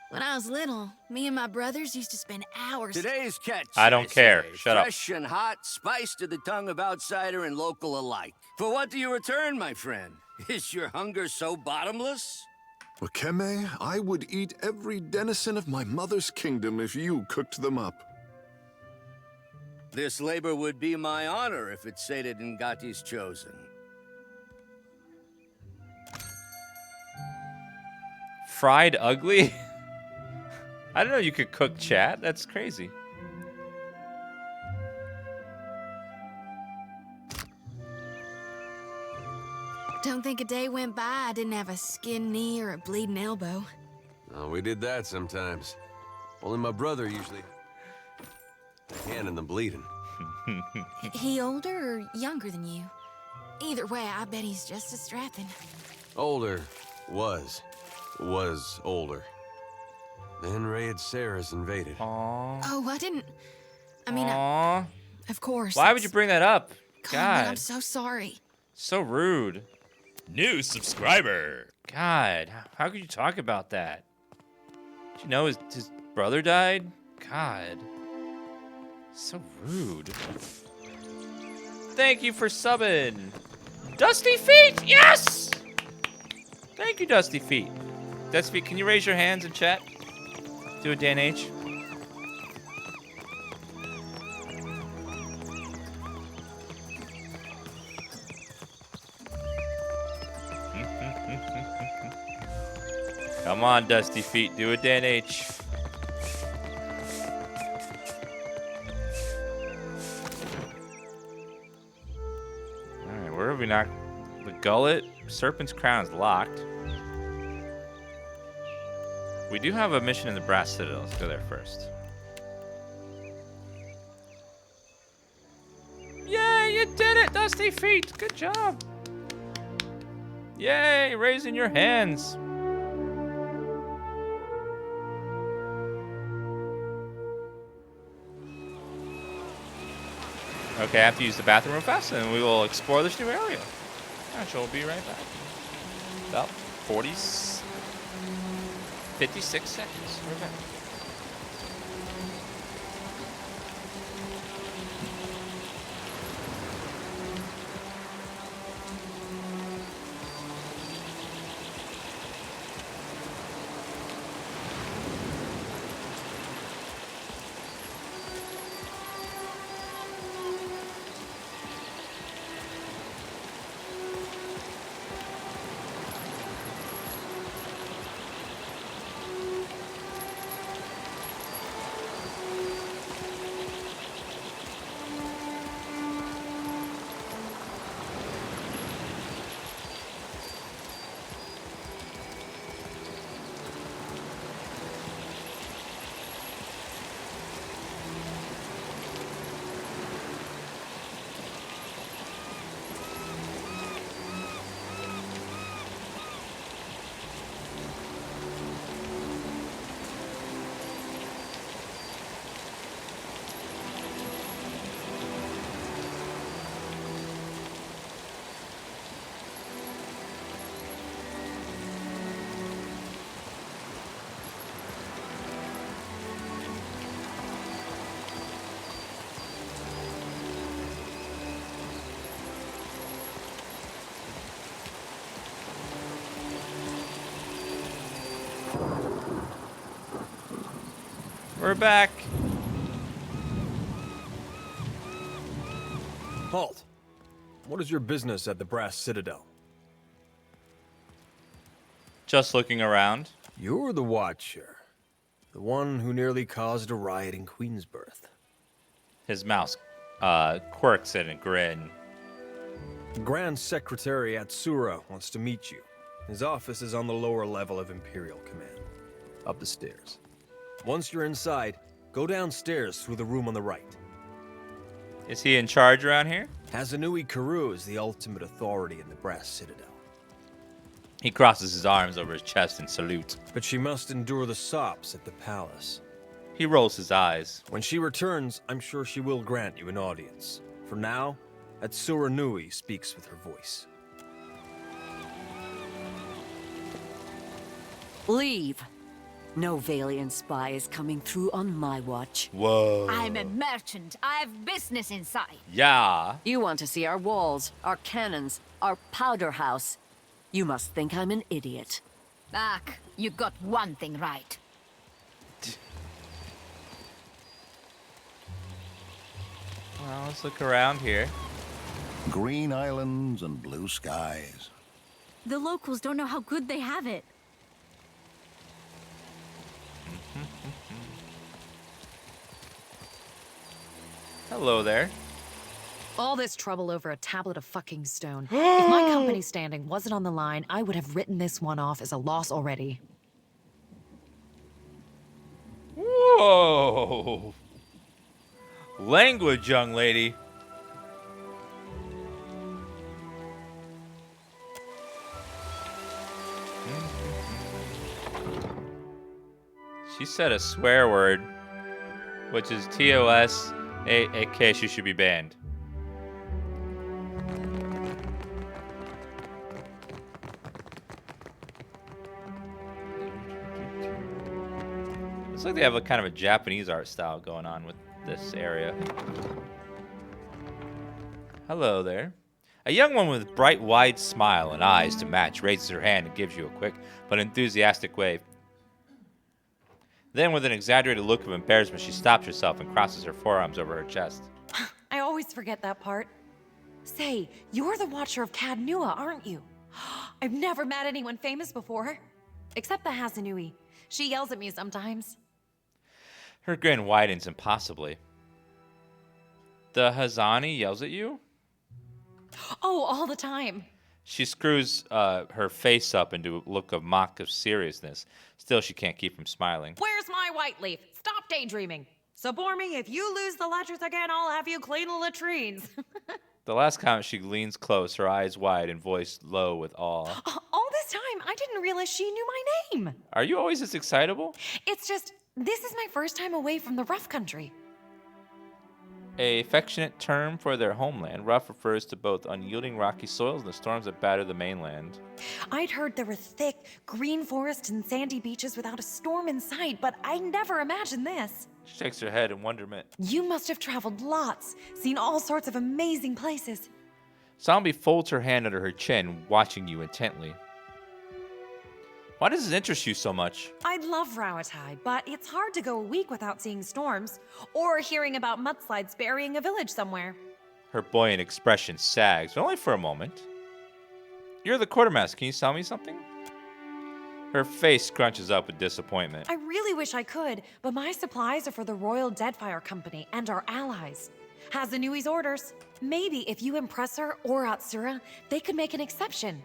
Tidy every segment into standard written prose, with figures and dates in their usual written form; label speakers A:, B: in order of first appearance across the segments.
A: When I was little, me and my brothers used to spend hours.
B: Today's catch.
C: I don't care. Shut up.
B: Fresh and hot, spiced to the tongue of outsider and local alike. For what do you return, my friend? Is your hunger so bottomless?
D: Wakeme, I would eat every denizen of my mother's kingdom if you cooked them up.
B: This labor would be my honor if it's sated Ngati's chosen.
C: Fried ugly? I don't know you could cook chat. That's crazy.
A: Don't think a day went by I didn't have a skinned knee or a bleeding elbow.
E: Oh, we did that sometimes. Only my brother usually. The hand and the bleeding.
A: He older or younger than you? Either way, I bet he's just as strapping.
E: Older. Was older. Then Raid Sarah's invaded.
C: Aww.
A: Oh, I didn't... I mean,
C: Aww.
A: of course.
C: Why would you bring that up?
A: God, I'm
C: God.
A: so sorry.
C: So rude.
F: New subscriber.
C: God, how could you talk about that? Did you know his brother died? God. So rude. Thank you for subbing. Dusty Feet, yes! Thank you, Dusty Feet. Dusty Feet, can you raise your hands in chat? Do a Dan H. Come on, Dusty Feet, do a Dan H. Alright, where have we not? The Gullet, Serpent's Crown is locked. We do have a mission in the Brass Citadel. Let's go there first. Yay, you did it, Dusty Feet. Good job. Yay, raising your hands. Okay, I have to use the bathroom real fast, and we will explore this new area. Actually, we'll be right back. About 56 seconds. We're back. We're back.
G: Halt. What is your business at the Brass Citadel?
C: Just looking around.
G: You're the Watcher. The one who nearly caused a riot in Queensbirth.
C: His mouse quirks in a grin.
G: The Grand Secretary Atsura wants to meet you. His office is on the lower level of Imperial Command. Up the stairs. Once you're inside, go downstairs through the room on the right.
C: Is he in charge around here?
G: Hazanui Karu is the ultimate authority in the Brass Citadel.
C: He crosses his arms over his chest and salutes.
G: But she must endure the sops at the palace.
C: He rolls his eyes.
G: When she returns, I'm sure she will grant you an audience. For now, Atsura Nui speaks with her voice.
H: Leave. No Valiant spy is coming through on my watch.
C: Whoa.
I: I'm a merchant. I have business inside.
C: Yeah.
H: You want to see our walls, our cannons, our powder house. You must think I'm an idiot.
I: Ak, you got one thing right.
C: Well, let's look around here.
J: Green islands and blue skies.
I: The locals don't know how good they have it.
C: Hello there.
K: All this trouble over a tablet of fucking stone. If my company standing wasn't on the line, I would have written this one off as a loss already.
C: Whoa. Language, young lady. She said a swear word, which is TOS, a she should be banned. Looks like they have a kind of a Japanese art style going on with this area. Hello there. A young woman with a bright, wide smile and eyes to match raises her hand and gives you a quick but enthusiastic wave. Then, with an exaggerated look of embarrassment, she stops herself and crosses her forearms over her chest.
K: I always forget that part. Say, you're the Watcher of Cad Nua, aren't you? I've never met anyone famous before. Except the Hazanui. She yells at me sometimes.
C: Her grin widens impossibly. The Hazani yells at you?
K: Oh, all the time.
C: She screws her face up into a look of mock seriousness. Still, she can't keep from smiling.
K: Where's my white leaf? Stop daydreaming. So, Bormy, if you lose the ledgers again, I'll have you clean the latrines.
C: The last comment, she leans close, her eyes wide and voice low with awe.
K: All this time, I didn't realize she knew my name.
C: Are you always this excitable?
K: It's just, this is my first time away from the rough country.
C: A affectionate term for their homeland, rough refers to both unyielding rocky soils and the storms that batter the mainland.
K: I'd heard there were thick, green forests and sandy beaches without a storm in sight, but I never imagined this.
C: She shakes her head in wonderment.
K: You must have traveled lots, seen all sorts of amazing places.
C: Zombie folds her hand under her chin, watching you intently. Why does this interest you so much?
K: I love Rawatai, but it's hard to go a week without seeing storms, or hearing about mudslides burying a village somewhere.
C: Her buoyant expression sags, but only for a moment. You're the quartermaster. Can you sell me something? Her face scrunches up with disappointment.
K: I really wish I could, but my supplies are for the Royal Deadfire Company and our allies. Hazanui's orders. Maybe if you impress her or Atsura, they could make an exception.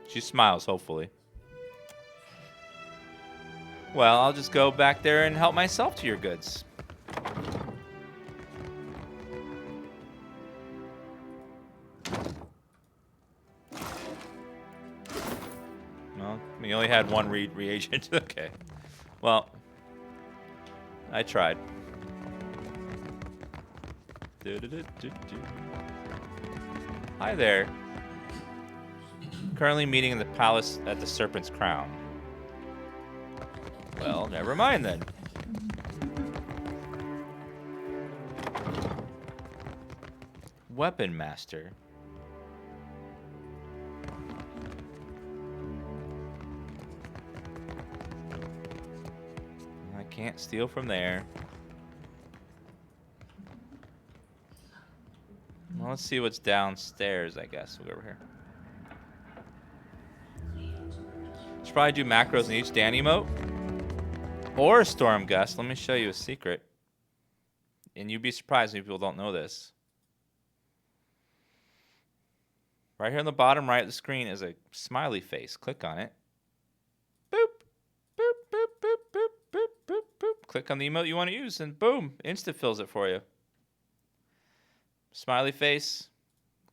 C: She smiles hopefully. Well, I'll just go back there and help myself to your goods. Well, we only had one reagent. Okay. Well, I tried. Hi there. Currently meeting in the palace at the Serpent's Crown. Well, never mind then. Weapon Master. I can't steal from there. Well, let's see what's downstairs, I guess. We'll go over here. Should probably do macros in each Dan emote. Or a Storm Gust. Let me show you a secret. And you'd be surprised if people don't know this. Right here on the bottom right of the screen is a smiley face. Click on it. Boop. Boop, boop, boop, boop, boop, boop, boop. Click on the emote you want to use and boom, insta-fills it for you. Smiley face.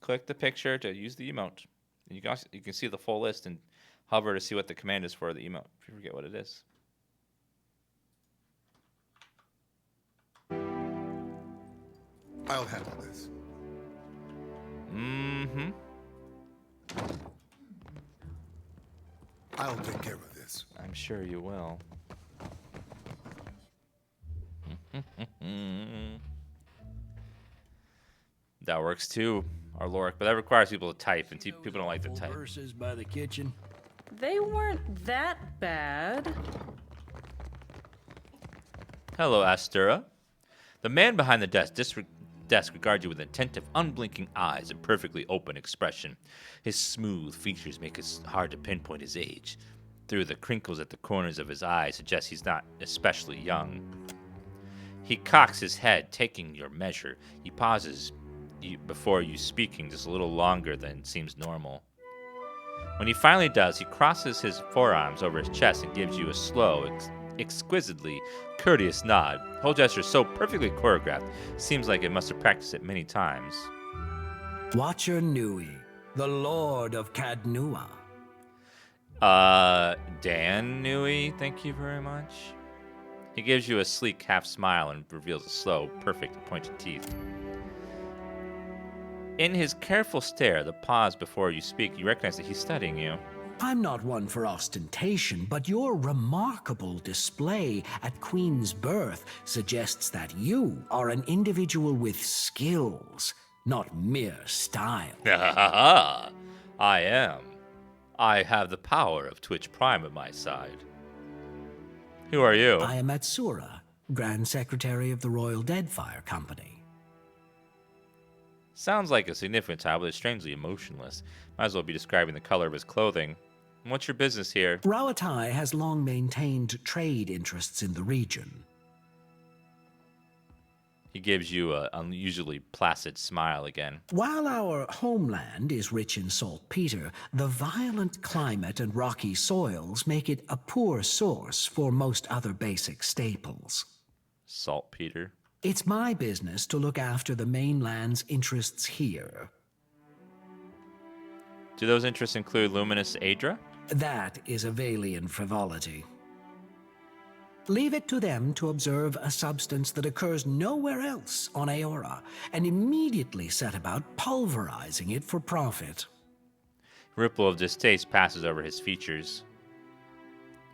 C: Click the picture to use the emote. And you can see the full list and hover to see what the command is for the emote, if you forget what it is.
J: I'll handle this.
C: Mm-hmm.
J: I'll take care of this.
C: I'm sure you will. That works too, our Lorik, but that requires people to type, and people don't like to type.
J: Verses by the kitchen.
L: They weren't that bad.
C: Hello, Astura. The man behind the desk regards you with attentive, unblinking eyes and perfectly open expression. His smooth features make it hard to pinpoint his age. Through the crinkles at the corners of his eyes suggest he's not especially young. He cocks his head, taking your measure. He pauses before you speaking just a little longer than seems normal. When he finally does, he crosses his forearms over his chest and gives you a slow, exquisitely courteous nod. The whole gesture is so perfectly choreographed, seems like it must have practiced it many times.
M: Watcher Nui, the Lord of Cadnua.
C: Dan Nui, thank you very much. He gives you a sleek half smile and reveals a slow, perfect, pointed teeth. In his careful stare, the pause before you speak, you recognize that he's studying you.
M: I'm not one for ostentation, but your remarkable display at Queen's birth suggests that you are an individual with skills, not mere style.
C: I am. I have the power of Twitch Prime at my side. Who are you?
M: I am Atsura, Grand Secretary of the Royal Deadfire Company.
C: Sounds like a significant title, but it's strangely emotionless. Might as well be describing the color of his clothing. What's your business here?
M: Rawatai has long maintained trade interests in the region.
C: He gives you an unusually placid smile again.
M: While our homeland is rich in saltpeter, the violent climate and rocky soils make it a poor source for most other basic staples.
C: Saltpeter?
M: It's my business to look after the mainland's interests here.
C: Do those interests include Luminous Adra?
M: That is a Valian frivolity. Leave it to them to observe a substance that occurs nowhere else on Aora, and immediately set about pulverizing it for profit.
C: Ripple of distaste passes over his features.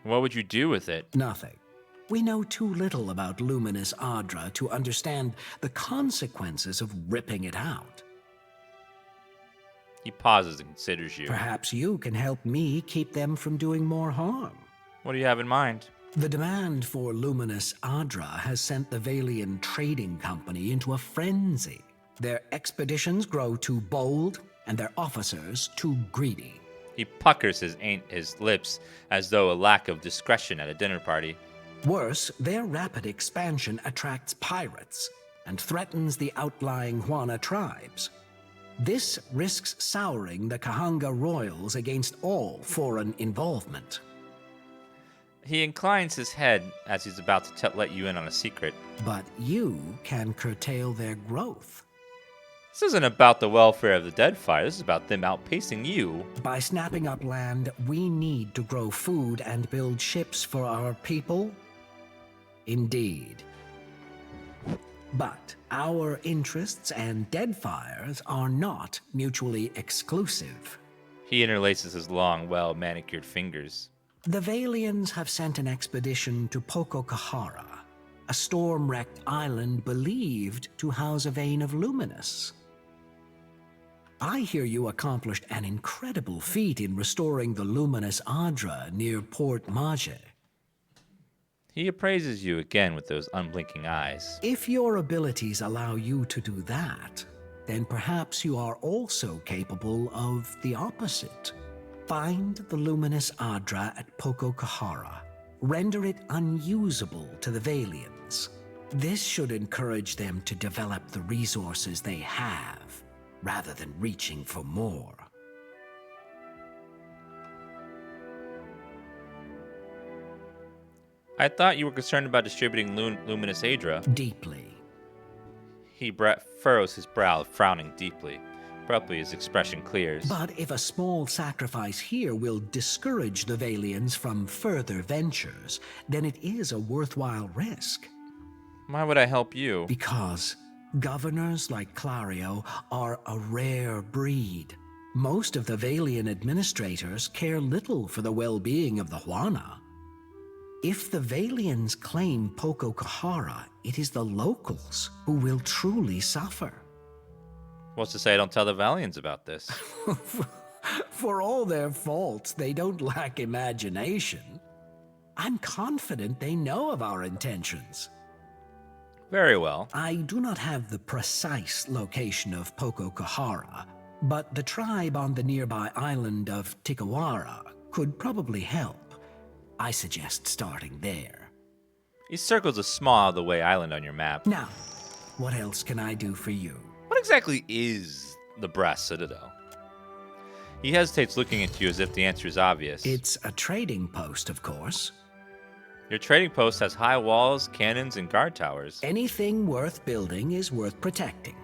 C: What would you do with it?
M: Nothing. We know too little about Luminous Adra to understand the consequences of ripping it out.
C: He pauses and considers you.
M: Perhaps you can help me keep them from doing more harm.
C: What do you have in mind?
M: The demand for Luminous Adra has sent the Valian Trading Company into a frenzy. Their expeditions grow too bold, and their officers too greedy.
C: He puckers his lips as though a lack of discretion at a dinner party.
M: Worse, their rapid expansion attracts pirates and threatens the outlying Huana tribes. This risks souring the Kahanga royals against all foreign involvement.
C: He inclines his head as he's about to let you in on a secret.
M: But you can curtail their growth.
C: This isn't about the welfare of the Deadfire. This is about them outpacing you.
M: By snapping up land we need to grow food and build ships for our people? Indeed. But our interests and Deadfire's are not mutually exclusive.
C: He interlaces his long, well-manicured fingers.
M: The Valians have sent an expedition to Pococahara, a storm-wrecked island believed to house a vein of Luminous. I hear you accomplished an incredible feat in restoring the Luminous Adra near Port Mage.
C: He appraises you again with those unblinking eyes.
M: If your abilities allow you to do that, then perhaps you are also capable of the opposite. Find the Luminous Adra at Pococahara. Render it unusable to the Valians. This should encourage them to develop the resources they have, rather than reaching for more.
C: I thought you were concerned about distributing Luminous Adra.
M: Deeply.
C: He furrows his brow, frowning deeply. Abruptly, his expression clears.
M: But if a small sacrifice here will discourage the Valians from further ventures, then it is a worthwhile risk.
C: Why would I help you?
M: Because governors like Clario are a rare breed. Most of the Valian administrators care little for the well-being of the Huana. If the Valians claim Poco Kahara, it is the locals who will truly suffer.
C: What's to say I don't tell the Valians about this?
M: For all their faults, they don't lack imagination. I'm confident they know of our intentions.
C: Very well.
M: I do not have the precise location of Poco Kahara, but the tribe on the nearby island of Tikawara could probably help. I suggest starting there.
C: He circles a small out-of-the-way island on your map.
M: Now, what else can I do for you?
C: What exactly is the Brass Citadel? He hesitates, looking at you as if the answer is obvious.
M: It's a trading post, of course.
C: Your trading post has high walls, cannons, and guard towers.
M: Anything worth building is worth protecting.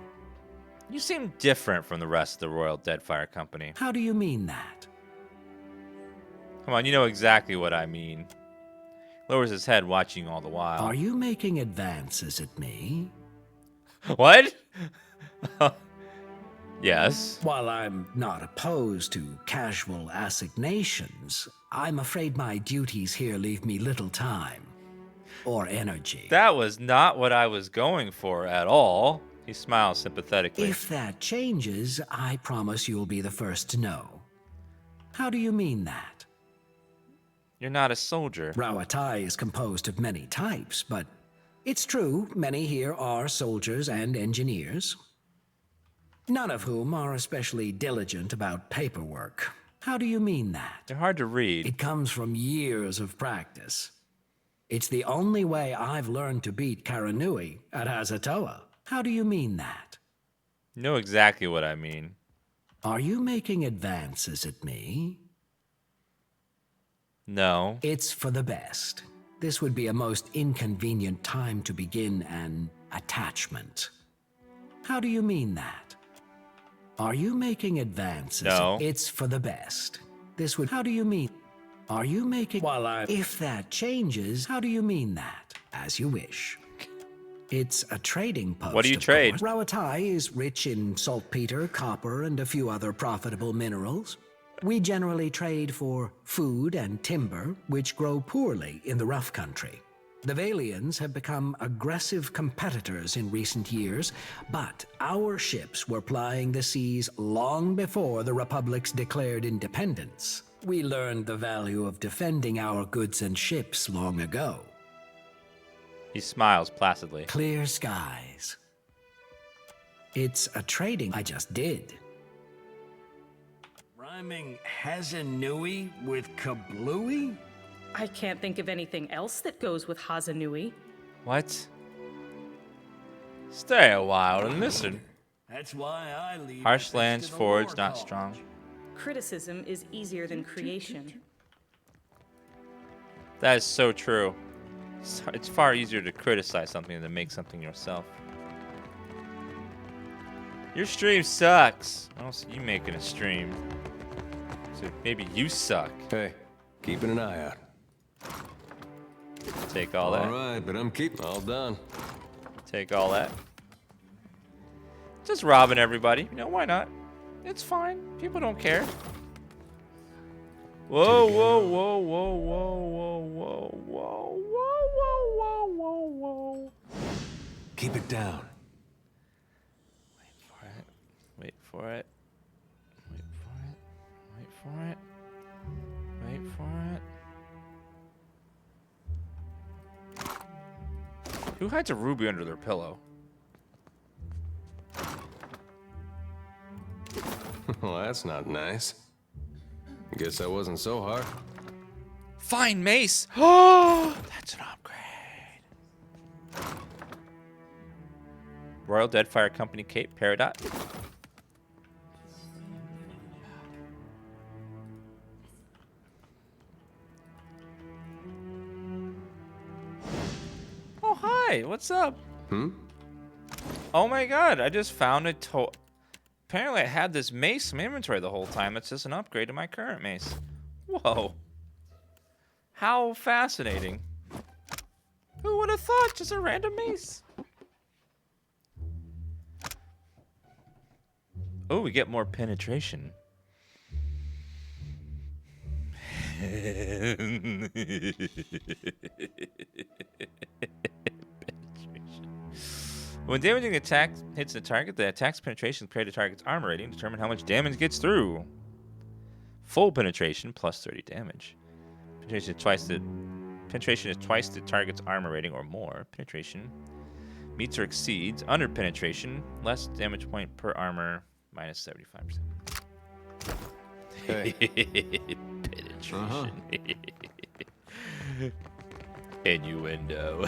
C: You seem different from the rest of the Royal Deadfire Company.
M: How do you mean that?
C: Come on, you know exactly what I mean. Lowers his head, watching you all the while.
M: Are you making advances at me?
C: What? Yes.
M: While I'm not opposed to casual assignations, I'm afraid my duties here leave me little time or energy.
C: That was not what I was going for at all. He smiles sympathetically.
M: If that changes, I promise you'll be the first to know. How do you mean that?
C: You're not a soldier.
M: Rawatai is composed of many types, but it's true, many here are soldiers and engineers. None of whom are especially diligent about paperwork. How do you mean that?
C: They're hard to read.
M: It comes from years of practice. It's the only way I've learned to beat Karanui at Hazatoa. How do you mean that?
C: You know exactly what I mean.
M: Are you making advances at me?
C: No.
M: It's for the best. This would be a most inconvenient time to begin an attachment. How do you mean that? Are you making advances?
C: No.
M: It's for the best. This would... How do you mean? Are you making... If that changes, how do you mean that? As you wish. It's a trading post.
C: What do you trade?
M: Rawatai is rich in saltpeter, copper, and a few other profitable minerals. We generally trade for food and timber, which grow poorly in the rough country. The Valians have become aggressive competitors in recent years, but our ships were plying the seas long before the Republic's declared independence. We learned the value of defending our goods and ships long ago.
C: He smiles placidly.
M: Clear skies. It's a trading I just did. Rhyming Hazanui with Kablooey?
L: I can't think of anything else that goes with Hazanui.
C: What? Stay a while and listen.
M: That's why I leave.
C: Harsh lands forged, not strong.
L: Criticism is easier than creation.
C: That is so true. It's far easier to criticize something than to make something yourself. Your stream sucks. I don't see you making a stream. So maybe you suck.
E: Hey, keeping an eye out.
C: Take all that.
E: All right, but I'm keeping all done.
C: Take all that. Just robbing everybody. You know, why not? It's fine. People don't care. Whoa, whoa, whoa, whoa, whoa, whoa, whoa, whoa, whoa, whoa, whoa, whoa.
E: Keep it down.
C: Wait for it. Wait for it. Wait for it. Wait for it. Who hides a ruby under their pillow?
E: Well, that's not nice. Guess that wasn't so hard.
C: Fine mace. Oh, that's an upgrade. Royal Deadfire Company Cape Peridot. Oh, hi. What's up? Oh my god, I just found a Apparently I had this mace in my inventory the whole time. It's just an upgrade to my current mace. Whoa. How fascinating. Who would have thought? Just a random mace. Oh, we get more penetration. When damaging attack hits the target, the attack's penetration compared to target's armor rating determine how much damage gets through. Full penetration plus 30 damage. Penetration is twice the target's armor rating or more. Penetration meets or exceeds. Under penetration, less damage point per armor, minus 75%.
E: Hey.
C: Penetration. Innuendo.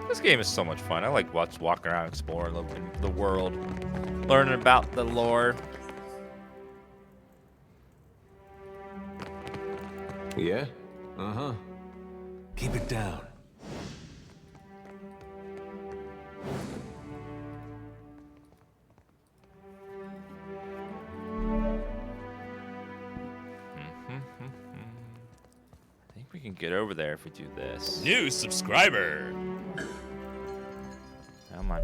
C: This game is so much fun. I like walking around, exploring the world, learning about the lore.
E: Yeah? Uh-huh. Keep it down.
C: I think we can get over there if we do this.
F: New subscriber.
C: Come on.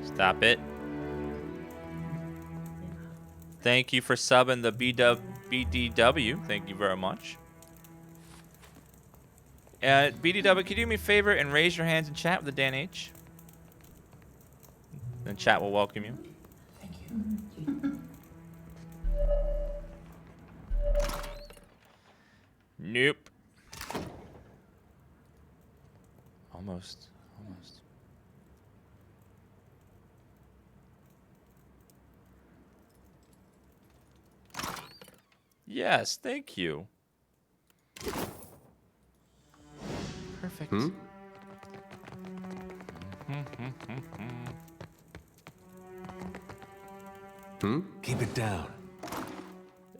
C: Stop it. Thank you for subbing the BDW. Thank you very much. BDW, can you do me a favor and raise your hands in chat with the Dan H? Then chat will welcome you.
N: Thank you.
C: Nope. Almost. Yes, thank you. Perfect.
E: Keep it down.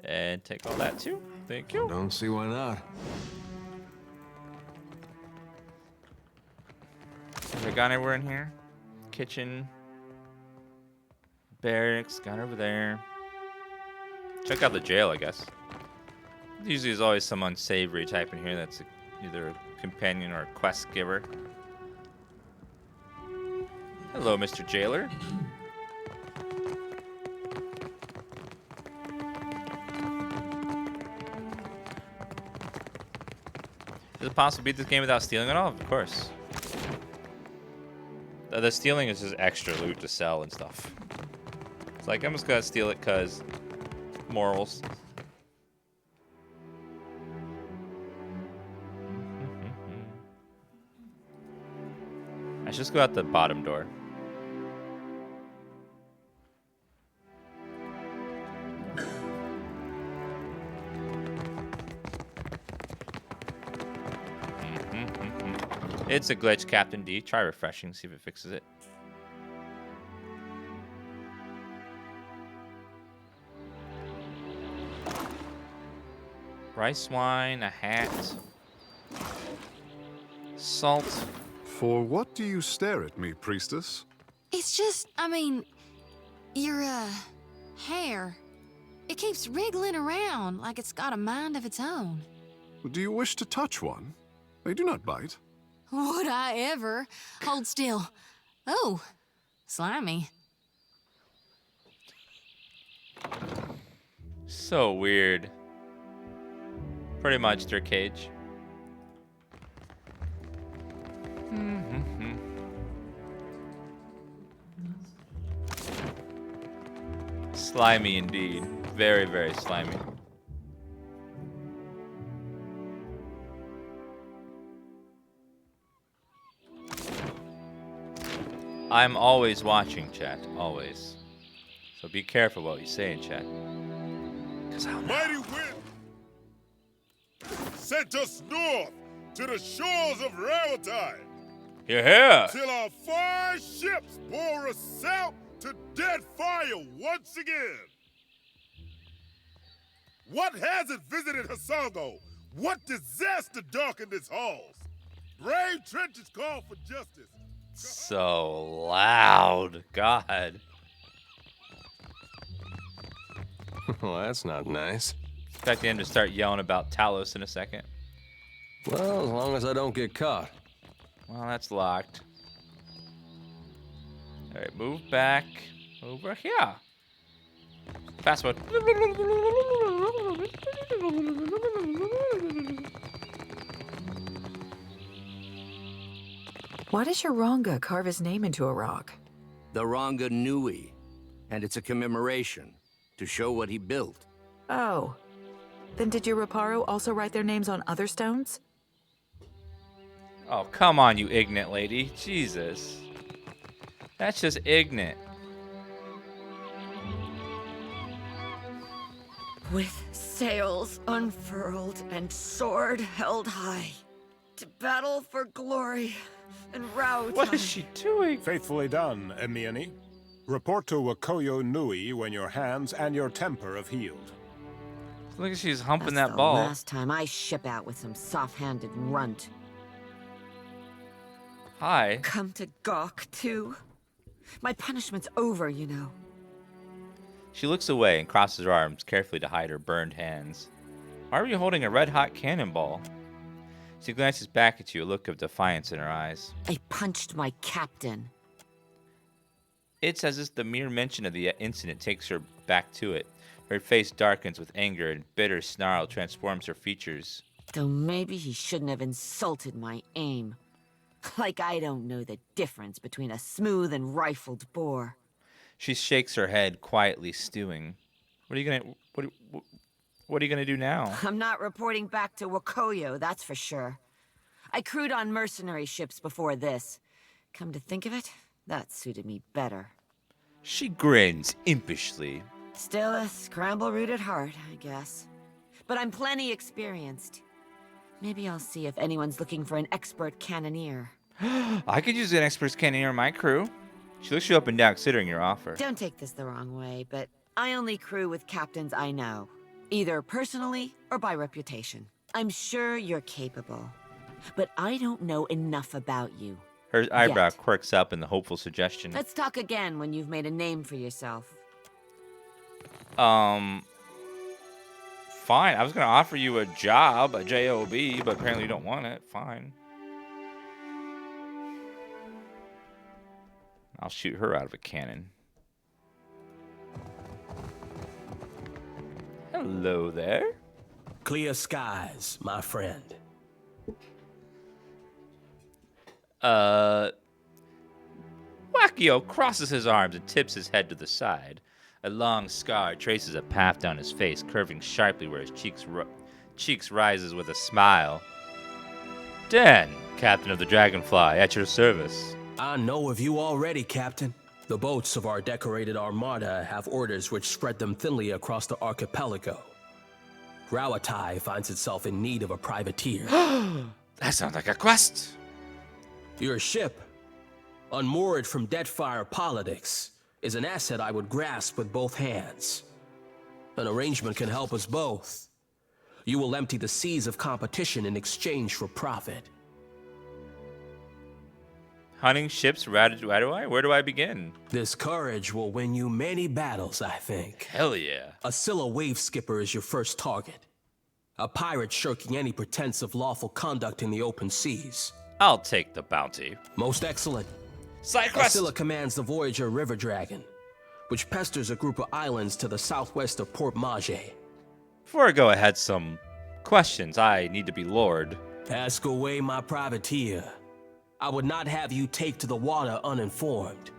C: And take all that too. Thank you.
E: Don't see why not.
C: Have I gone anywhere in here? Kitchen. Barracks. Gone over there. Check out the jail, I guess. Usually there's always some unsavory type in here that's either a companion or a quest giver. Hello, Mr. Jailer. Is it possible to beat this game without stealing at all? Of course. The stealing is just extra loot to sell and stuff. It's like, I'm just gonna steal it because morals. I should just go out the bottom door. It's a glitch, Captain D. Try refreshing, see if it fixes it. Rice wine, a hat. Salt.
D: For what do you stare at me, priestess?
A: It's just, I mean, your, hair. It keeps wriggling around like it's got a mind of its own.
D: Do you wish to touch one? They do not bite.
A: Would I ever? Hold still. Oh, slimy.
C: So weird. Pretty much their cage. Slimy indeed. Very, very slimy. I'm always watching, chat. Always. So be careful what you say in chat. Cause I'll know.
O: Mighty wind sent us north to the shores of Railtide.
C: Yeah.
O: Till our 5 ships bore us south to Deadfire once again. What hazard visited Hasongo? What disaster darkened its halls? Brave trenches call for justice.
C: So loud. God.
E: Well, that's not nice.
C: Expect him to start yelling about Talos in a second.
E: Well, as long as I don't get caught.
C: Well, that's locked. Alright, move back. Over here. Fast forward.
P: Why does your Ronga carve his name into a rock?
B: The Ronga Nui, and it's a commemoration to show what he built.
P: Oh. Then did your Reparo also write their names on other stones?
C: Oh, come on, you ignorant lady. Jesus. That's just ignorant.
H: With sails unfurled and sword held high, to battle for glory and rout.
C: What is she doing?
Q: Faithfully done, Emiani. Report to Wakoyo Nui when your hands and your temper have healed.
C: Look like she's humping
H: That's
C: that
H: the
C: ball.
H: last time I ship out with some soft-handed runt.
C: Hi.
H: Come to gawk, too? My punishment's over, you know.
C: She looks away and crosses her arms carefully to hide her burned hands. Why are you holding a red-hot cannonball? She glances back at you, a look of defiance in her eyes.
H: I punched my captain.
C: It's as if the mere mention of the incident takes her back to it. Her face darkens with anger and bitter snarl transforms her features.
H: Though maybe he shouldn't have insulted my aim. Like I don't know the difference between a smooth and rifled bore.
C: She shakes her head, quietly stewing. What are you gonna do now?
H: I'm not reporting back to Wakoyo, that's for sure. I crewed on mercenary ships before this. Come to think of it, that suited me better.
C: She grins impishly.
H: Still a scramble root at heart, I guess. But I'm plenty experienced. Maybe I'll see if anyone's looking for an expert cannoneer.
C: I could use an expert cannoneer in my crew. She looks you up and down, considering your offer.
H: Don't take this the wrong way, but I only crew with captains I know. Either personally or by reputation. I'm sure you're capable. But I don't know enough about you.
C: Her eyebrow
H: Yet.
C: quirks up in the hopeful suggestion.
H: Let's talk again when you've made a name for yourself.
C: Fine. I was gonna offer you a job, a job, but apparently you don't want it. Fine. I'll shoot her out of a cannon. Hello there.
R: Clear skies, my friend.
C: Wakio crosses his arms and tips his head to the side. A long scar traces a path down his face, curving sharply where his cheeks rises with a smile. Dan, Captain of the Dragonfly, at your service.
R: I know of you already, Captain. The boats of our decorated armada have orders which spread them thinly across the archipelago. Rawatai finds itself in need of a privateer.
C: That sounds like a quest.
R: Your ship, unmoored from Deadfire politics, is an asset I would grasp with both hands. An arrangement can help us both. You will empty the seas of competition in exchange for profit.
C: Hunting ships routed Raduai? Where do I begin?
R: This courage will win you many battles, I think.
C: Hell yeah.
R: A Scylla wave skipper is your first target. A pirate shirking any pretense of lawful conduct in the open seas.
C: I'll take the bounty.
R: Most excellent.
C: Side quest.
R: Scylla commands the Voyager River Dragon, which pesters a group of islands to the southwest of Port Mage.
C: Before I go ahead, some questions. I need to be lured.
R: Ask away, my privateer. I would not have you take to the water uninformed.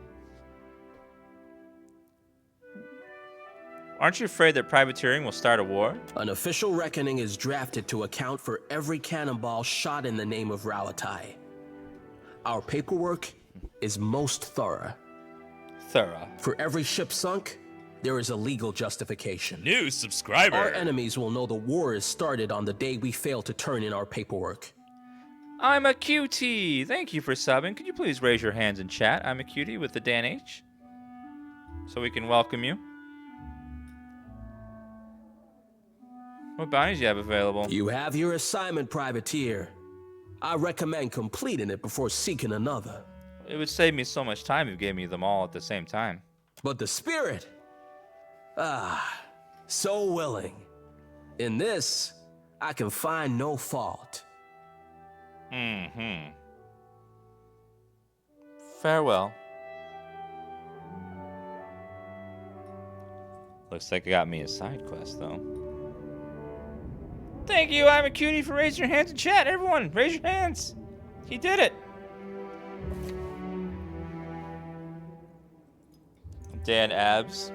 C: Aren't you afraid that privateering will start a war?
R: An official reckoning is drafted to account for every cannonball shot in the name of Rawatai. Our paperwork is most thorough. For every ship sunk, there is a legal justification.
F: New subscriber.
R: Our enemies will know the war is started on the day we fail to turn in our paperwork.
C: I'm a cutie. Thank you for subbing. Could you please raise your hands in chat? I'm a cutie with the Dan H. So we can welcome you. What bounties do you have available?
R: You have your assignment, privateer. I recommend completing it before seeking another.
C: It would save me so much time if you gave me them all at the same time.
R: But the spirit? So willing. In this, I can find no fault.
C: Farewell. Looks like it got me a side quest, though. Thank you, I'm a cutie, for raising your hands in chat. Everyone, raise your hands. He did it. Dan Abs.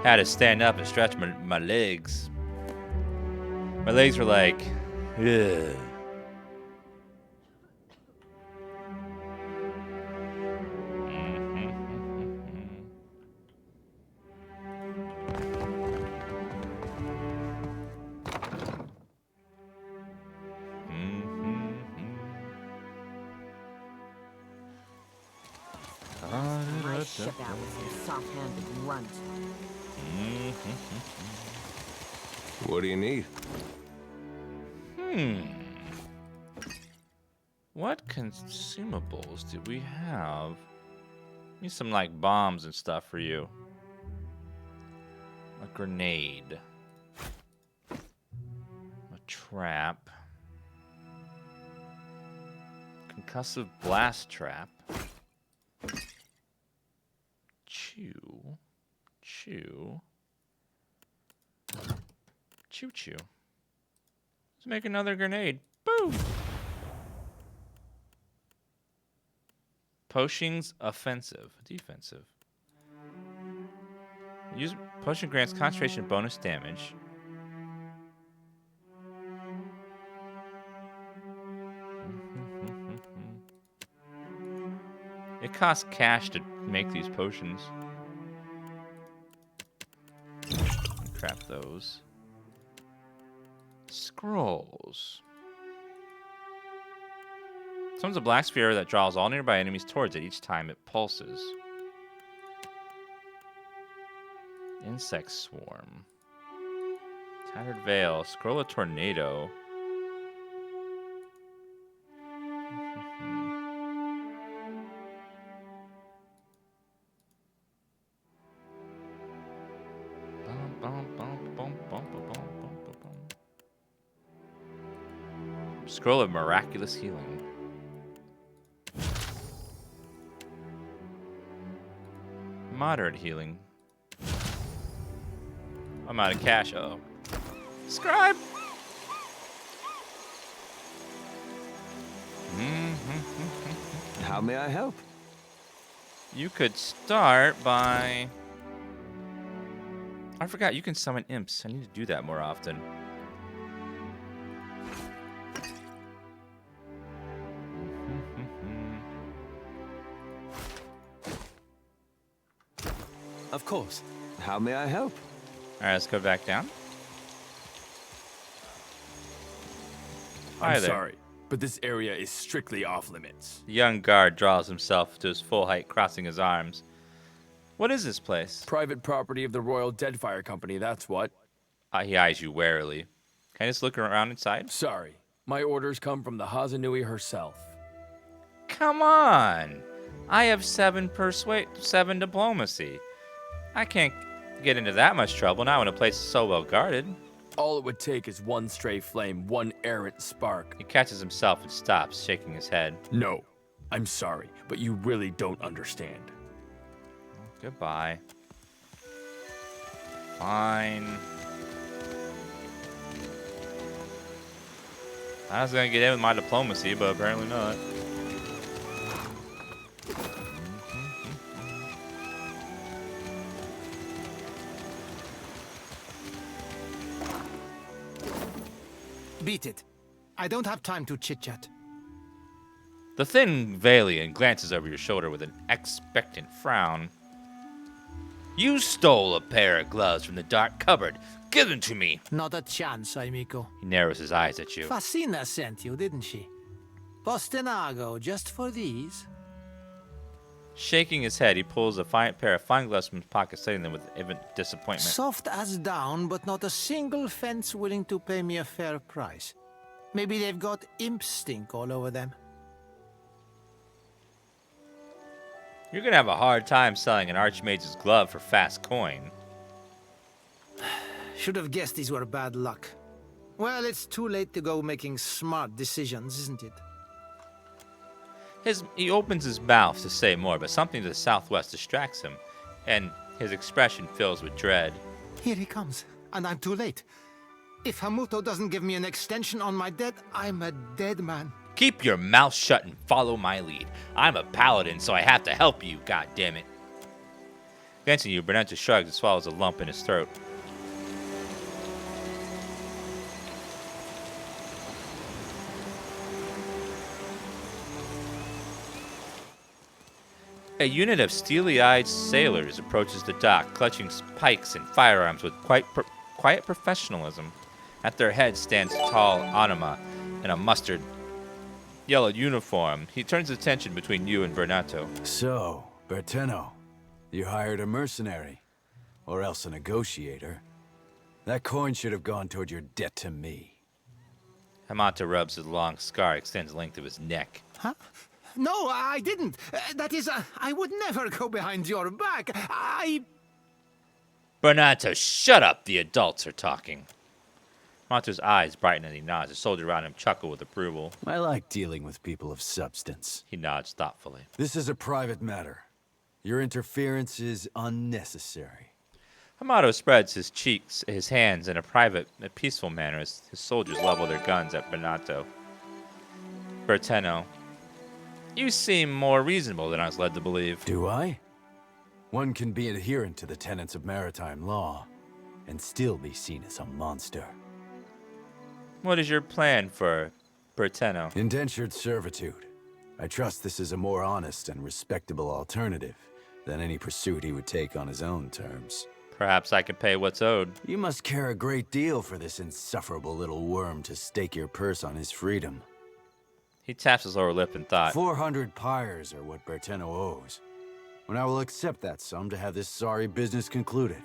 C: Had to stand up and stretch my legs. My legs were like, ugh.
H: My ship out with some soft-handed runt.
E: What do you need?
C: What consumables do we have? Need some like bombs and stuff for you. A grenade. A trap. Concussive blast trap. Chew. Chew. Choo choo. Let's make another grenade. Boom! Potions offensive. Defensive. Use potion grants concentration bonus damage. It costs cash to make these potions. Craft those. Scrolls. Summons a black sphere that draws all nearby enemies towards it each time it pulses. Insect swarm. Tattered veil. Scroll a tornado. Scroll of miraculous healing. Moderate healing. I'm out of cash. Uh-oh. Scribe!
E: How may I help?
C: You could start by... I forgot, you can summon imps. I need to do that more often.
E: Of course. How may I help?
C: Alright, let's go back down. Hi
S: I'm
C: there.
S: sorry, but this area is strictly off limits.
C: The young guard draws himself to his full height, crossing his arms. What is this place?
S: Private property of the Royal Deadfire Company, that's what.
C: He eyes you warily. Can I just look around inside?
S: Sorry, my orders come from the Hazanui herself.
C: Come on! I have 7 diplomacy. I can't get into that much trouble now when a place is so well guarded.
S: All it would take is one stray flame, one errant spark.
C: He catches himself and stops, shaking his head.
S: No, I'm sorry, but you really don't understand.
C: Goodbye. Fine. I was gonna get in with my diplomacy, but apparently not.
T: Beat it. I don't have time to chit-chat.
C: The thin Valian glances over your shoulder with an expectant frown. You stole a pair of gloves from the dark cupboard. Give them to me.
T: Not a chance, amico.
C: He narrows his eyes at you.
T: Fascina sent you, didn't she? Postenago, just for these?
C: Shaking his head, he pulls a pair of fine gloves from his pocket, setting them with evident disappointment.
T: Soft as down, but not a single fence willing to pay me a fair price. Maybe they've got imp stink all over them.
C: You're gonna have a hard time selling an Archmage's glove for fast coin.
T: Should have guessed these were bad luck. Well, it's too late to go making smart decisions, isn't it?
C: He opens his mouth to say more, but something to the southwest distracts him, and his expression fills with dread.
T: Here he comes, and I'm too late. If Hamuto doesn't give me an extension on my debt, I'm a dead man.
C: Keep your mouth shut and follow my lead. I'm a paladin, so I have to help you, goddammit. Glancing at you, Bernetta shrugs and swallows a lump in his throat. A unit of steely-eyed sailors approaches the dock, clutching pikes and firearms with quiet professionalism. At their head stands a tall Anima in a mustard yellow uniform. He turns his attention between you and Bernato.
U: So, Berteno, you hired a mercenary, or else a negotiator. That coin should have gone toward your debt to me.
C: Hamata rubs his long scar, extends the length of his neck.
T: Huh? No, I didn't. That is, I would never go behind your back.
C: Bernato, shut up! The adults are talking. Hamato's eyes brighten and he nods. The soldier around him chuckle with approval.
U: I like dealing with people of substance.
C: He nods thoughtfully.
U: This is a private matter. Your interference is unnecessary.
C: Hamato spreads his cheeks, his hands in a peaceful manner as his soldiers level their guns at Bernato. Berteno, you seem more reasonable than I was led to believe.
U: Do I? One can be adherent to the tenets of maritime law and still be seen as a monster.
C: What is your plan for Berteno?
U: Indentured servitude. I trust this is a more honest and respectable alternative than any pursuit he would take on his own terms.
C: Perhaps I could pay what's owed.
U: You must care a great deal for this insufferable little worm to stake your purse on his freedom.
C: He taps his lower lip in thought.
U: 400 pyres are what Berteno owes, and I will accept that sum to have this sorry business concluded.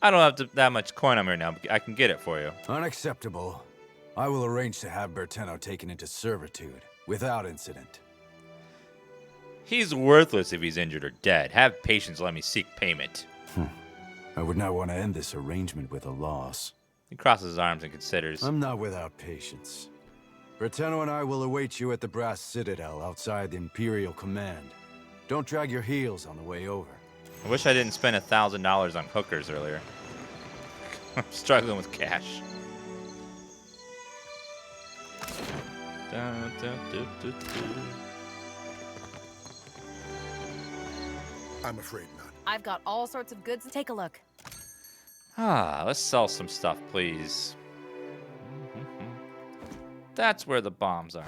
C: I don't have that much coin on me right now, but I can get it for you.
U: Unacceptable. I will arrange to have Berteno taken into servitude, without incident.
C: He's worthless if he's injured or dead. Have patience, let me seek payment.
U: I would not want to end this arrangement with a loss.
C: He crosses his arms and considers.
U: I'm not without patience. Berteno and I will await you at the Brass Citadel outside the Imperial Command. Don't drag your heels on the way over.
C: I wish I didn't spend $1,000 on hookers earlier. I'm struggling with cash.
O: I'm afraid not.
K: I've got all sorts of goods. Take a look.
C: Let's sell some stuff, please. That's where the bombs are.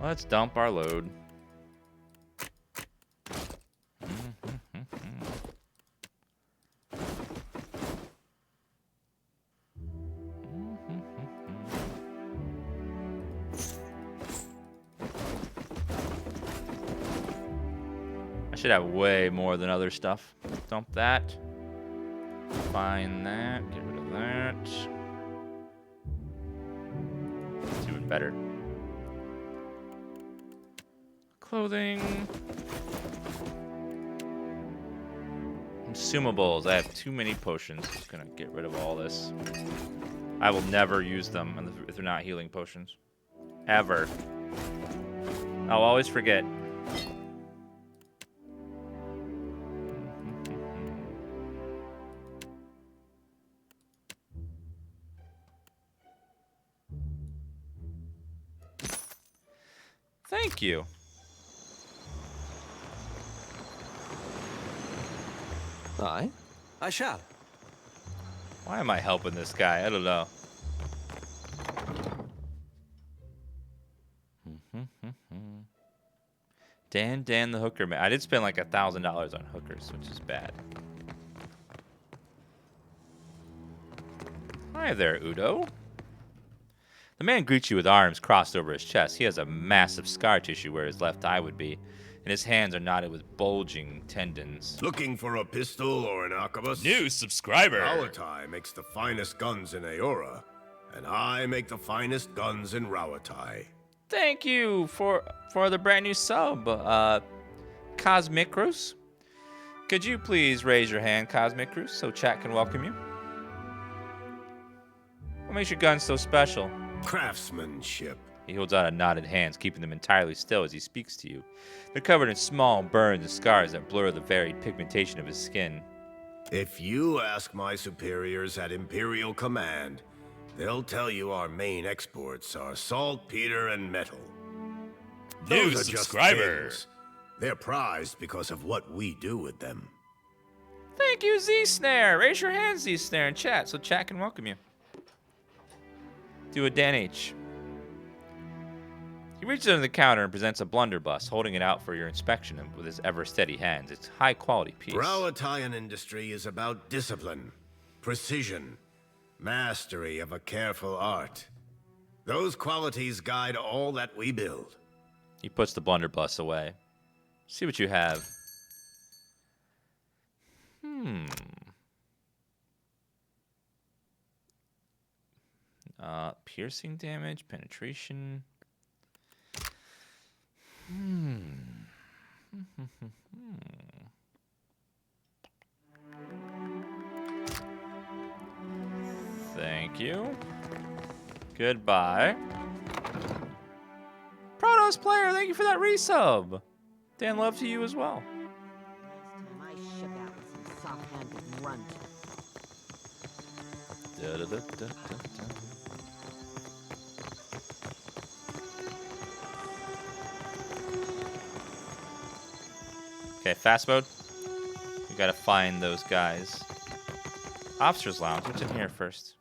C: Let's dump our load. I should have way more than other stuff. Dump that. Find that. Get rid of that. It's even better. Clothing. Consumables. I have too many potions. Just gonna get rid of all this. I will never use them if they're not healing potions. Ever. I'll always forget. Thank you.
E: I shall.
C: Why am I helping this guy? I don't know. Dan the hooker man. I did spend like $1,000 on hookers, which is bad. Hi there, Udo. The man greets you with arms crossed over his chest. He has a massive scar tissue where his left eye would be, and his hands are knotted with bulging tendons.
O: Looking for a pistol or an arquebus?
F: New subscriber.
O: Rawatai makes the finest guns in Aora, and I make the finest guns in Rawatai.
C: Thank you for the brand new sub, Cosmicros. Could you please raise your hand, Cosmic Cruise, so chat can welcome you? What makes your gun so special?
D: Craftsmanship.
C: He holds out a knotted hands, keeping them entirely still as he speaks to you. They're covered in small burns and scars that blur the varied pigmentation of his skin.
G: If you ask my superiors at Imperial Command, they'll tell you our main exports are saltpeter and metal.
F: New
G: Those are just
F: subscriber.
G: things. They're prized because of what we do with them.
C: Thank you, Z-Snare. Raise your hand, Z-Snare, in chat so chat can welcome you. Do a Dan H. He reaches under the counter and presents a blunderbuss, holding it out for your inspection with his ever-steady hands. It's a high-quality piece.
G: Browatalian industry is about discipline, precision, mastery of a careful art. Those qualities guide all that we build.
C: He puts the blunderbuss away. See what you have. Piercing damage, penetration. Thank you. Goodbye. Protos player, thank you for that resub. Dan, love to you as well.
H: I ship out with some soft-handed runt.
C: Okay, fast mode. We gotta find those guys. Officer's Lounge. What's in here first?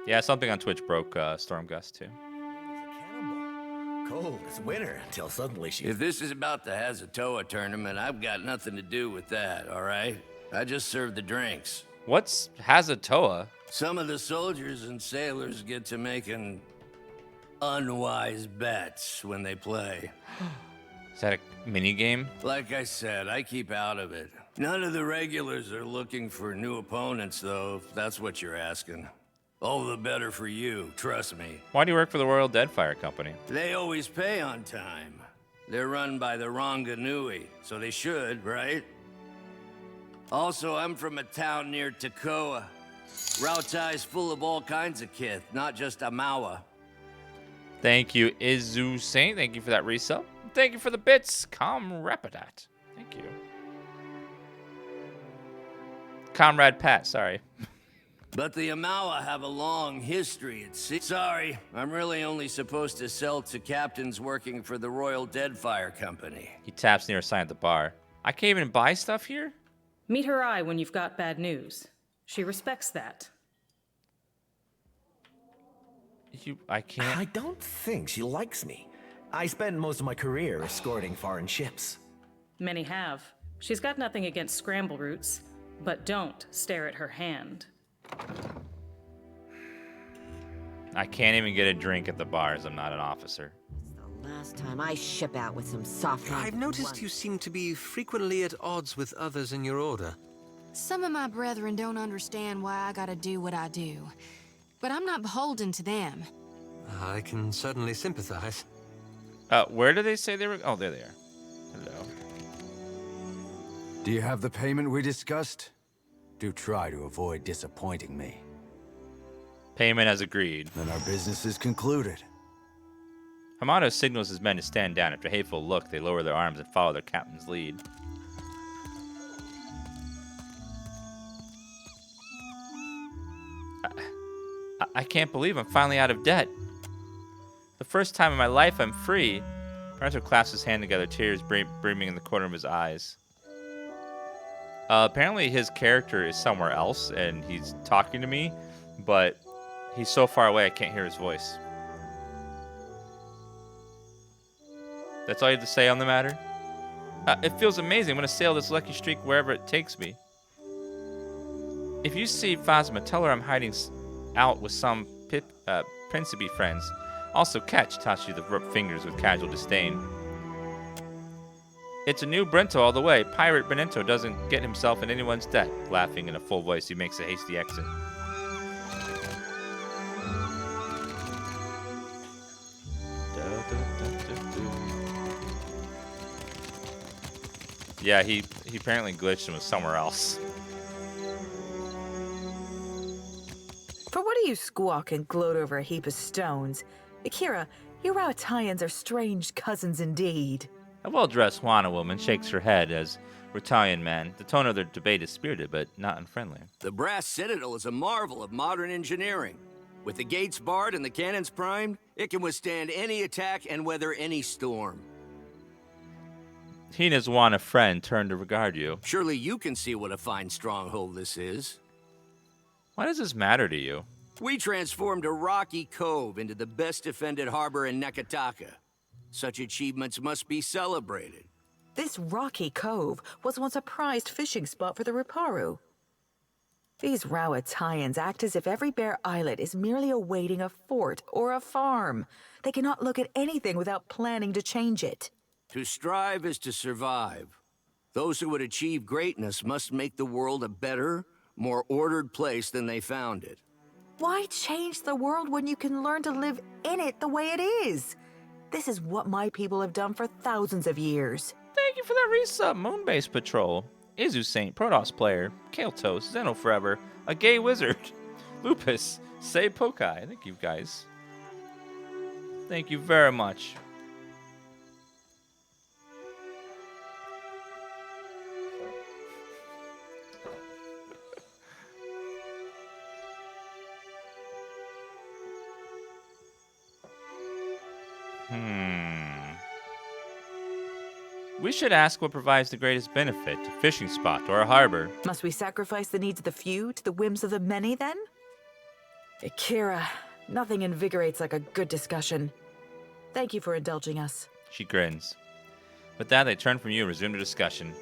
C: Yeah, something on Twitch broke Stormgust too.
B: Cold as winter until suddenly she... If this is about the Hazatoa tournament, I've got nothing to do with that, all right? I just serve the drinks.
C: What's Hazatoa?
B: Some of the soldiers and sailors get to making unwise bets when they play.
C: Is that a mini game?
B: Like I said, I keep out of it. None of the regulars are looking for new opponents, though, if that's what you're asking. All the better for you, trust me.
C: Why do you work for the Royal Deadfire Company?
B: They always pay on time. They're run by the Ronganui, so they should, right? Also, I'm from a town near Takoa. Rautai's full of all kinds of kith, not just Amawa.
C: Thank you, Izu Saint. Thank you for that resub. Thank you for the bits, Comrapadat. Thank you. Comrade Pat, sorry.
B: But the Amawa have a long history at sea. Sorry, I'm really only supposed to sell to captains working for the Royal Deadfire Company.
C: He taps near a sign at the bar. I can't even buy stuff here?
L: Meet her eye when you've got bad news. She respects that.
C: I can't...
V: I don't think she likes me. I spent most of my career escorting foreign ships.
L: Many have. She's got nothing against scramble routes, but don't stare at her hand.
C: I can't even get a drink at the bars. I'm not an officer.
H: The last time I ship out with some soft-handed
W: I've noticed you seem to be frequently at odds with others in your order.
A: Some of my brethren don't understand why I gotta do what I do. But I'm not beholden to them.
W: I can certainly sympathize.
C: Where do they say they were? Oh, there they are. Hello.
U: Do you have the payment we discussed? Do try to avoid disappointing me.
C: Payment as agreed.
U: Then our business is concluded.
C: Hamato signals his men to stand down. After a hateful look, they lower their arms and follow their captain's lead. I can't believe I'm finally out of debt. The first time in my life I'm free. Naruto clasps his hand together, tears brimming in the corner of his eyes. Apparently his character is somewhere else, and he's talking to me, but he's so far away I can't hear his voice. That's all you have to say on the matter? It feels amazing. I'm going to sail this lucky streak wherever it takes me. If you see Phasma, tell her I'm hiding out with some Principe friends. Also catch, tosses you the fingers with casual disdain. It's a new Brento all the way. Pirate Benento doesn't get himself in anyone's debt. Laughing in a full voice, he makes a hasty exit. Yeah, he apparently glitched and was somewhere else.
P: For what do you squawk and gloat over a heap of stones? Akira, you Rautayans are strange cousins indeed.
C: A well-dressed Juana woman shakes her head as Rautarian men. The tone of their debate is spirited, but not unfriendly.
B: The brass Citadel is a marvel of modern engineering. With the gates barred and the cannons primed, it can withstand any attack and weather any storm.
C: Hina's Juana friend turned to regard you.
B: Surely you can see what a fine stronghold this is.
C: Why does this matter to you?
B: We transformed a rocky cove into the best defended harbor in Nekataka. Such achievements must be celebrated.
P: This rocky cove was once a prized fishing spot for the Riparu. These Rautayans act as if every bare islet is merely awaiting a fort or a farm. They cannot look at anything without planning to change it.
B: To strive is to survive. Those who would achieve greatness must make the world a better, more ordered place than they found it.
P: Why change the world when you can learn to live in it the way it is? This is what my people have done for thousands of years.
C: Thank you for that resub, Moonbase Patrol. Izu Saint, Protoss player, Kael'tos, Zeno Forever, a gay wizard, Lupus, Say Pokai. Thank you guys. Thank you very much. We should ask what provides the greatest benefit, a fishing spot or a harbor.
P: Must we sacrifice the needs of the few to the whims of the many, then? Akira, nothing invigorates like a good discussion. Thank you for indulging us.
C: She grins. With that, they turn from you and resume the discussion.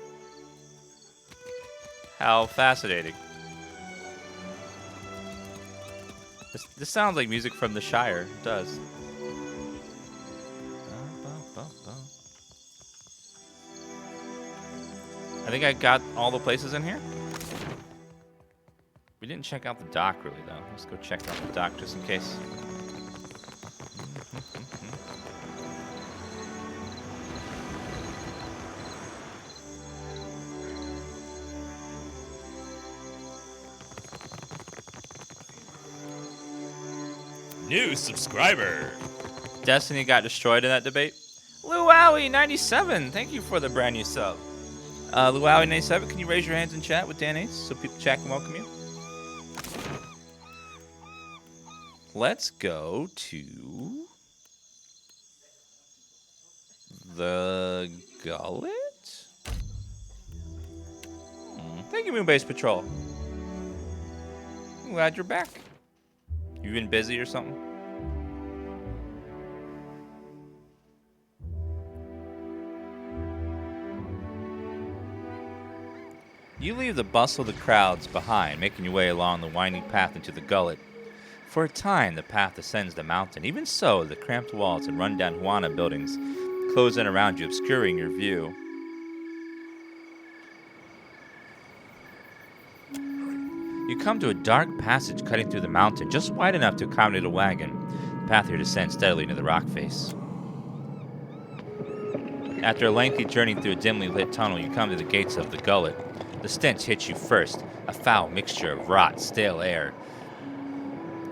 C: How fascinating. This sounds like music from the Shire. It does. I think I got all the places in here. We didn't check out the dock really though. Let's go check out the dock just in case.
F: New subscriber.
C: Destiny got destroyed in that debate. Luaui 97, thank you for the brand new sub. Luaui 97, can you raise your hands in chat with Dan Ace so people chat can welcome you? Let's go to the Gullet. Thank you, Moonbase Patrol. I'm glad you're back. You been busy or something? You leave the bustle of the crowds behind, making your way along the winding path into the Gullet. For a time, the path ascends the mountain. Even so, the cramped walls and run-down Juana buildings close in around you, obscuring your view. You come to a dark passage cutting through the mountain, just wide enough to accommodate a wagon. The path here descends steadily into the rock face. After a lengthy journey through a dimly lit tunnel, you come to the gates of the Gullet. The stench hits you first, a foul mixture of rot, stale air,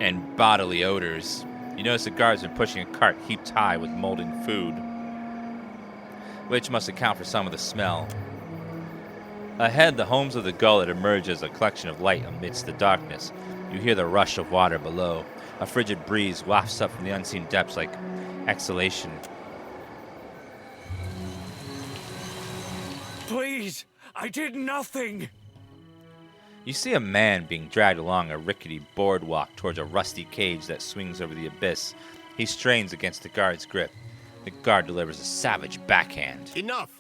C: and bodily odors. You notice the guards are pushing a cart heaped high with molten food, which must account for some of the smell. Ahead, the homes of the Gullet emerge as a collection of light amidst the darkness. You hear the rush of water below. A frigid breeze wafts up from the unseen depths like exhalation.
F: Please, I did nothing.
C: You see a man being dragged along a rickety boardwalk towards a rusty cage that swings over the abyss. He strains against the guard's grip. The guard delivers a savage backhand.
G: Enough!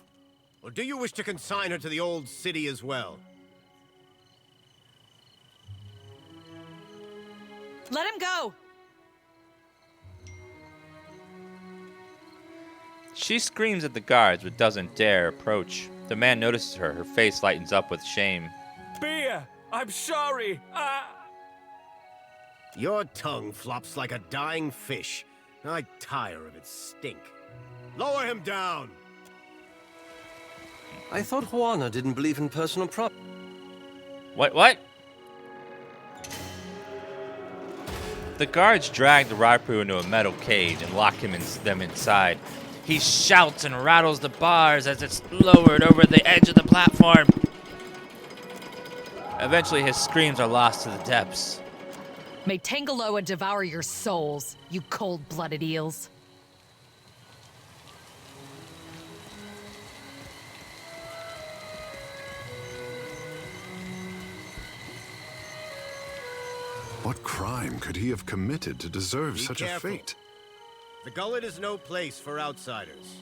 G: Or do you wish to consign her to the old city as well?
K: Let him go!
C: She screams at the guards but doesn't dare approach. The man notices her. Her face lightens up with shame.
F: Bia, I'm sorry.
G: Your tongue flops like a dying fish. I tire of its stink. Lower him down!
S: I thought Juana didn't believe in personal property.
C: What? The guards drag the Rapu into a metal cage and lock them inside. He shouts and rattles the bars as it's lowered over the edge of the platform. Eventually, his screams are lost to the depths.
K: May Tangaloa devour your souls, you cold-blooded eels.
D: What crime could he have committed to deserve
G: Be
D: such
G: careful.
D: a fate?
G: The Gullet is no place for outsiders.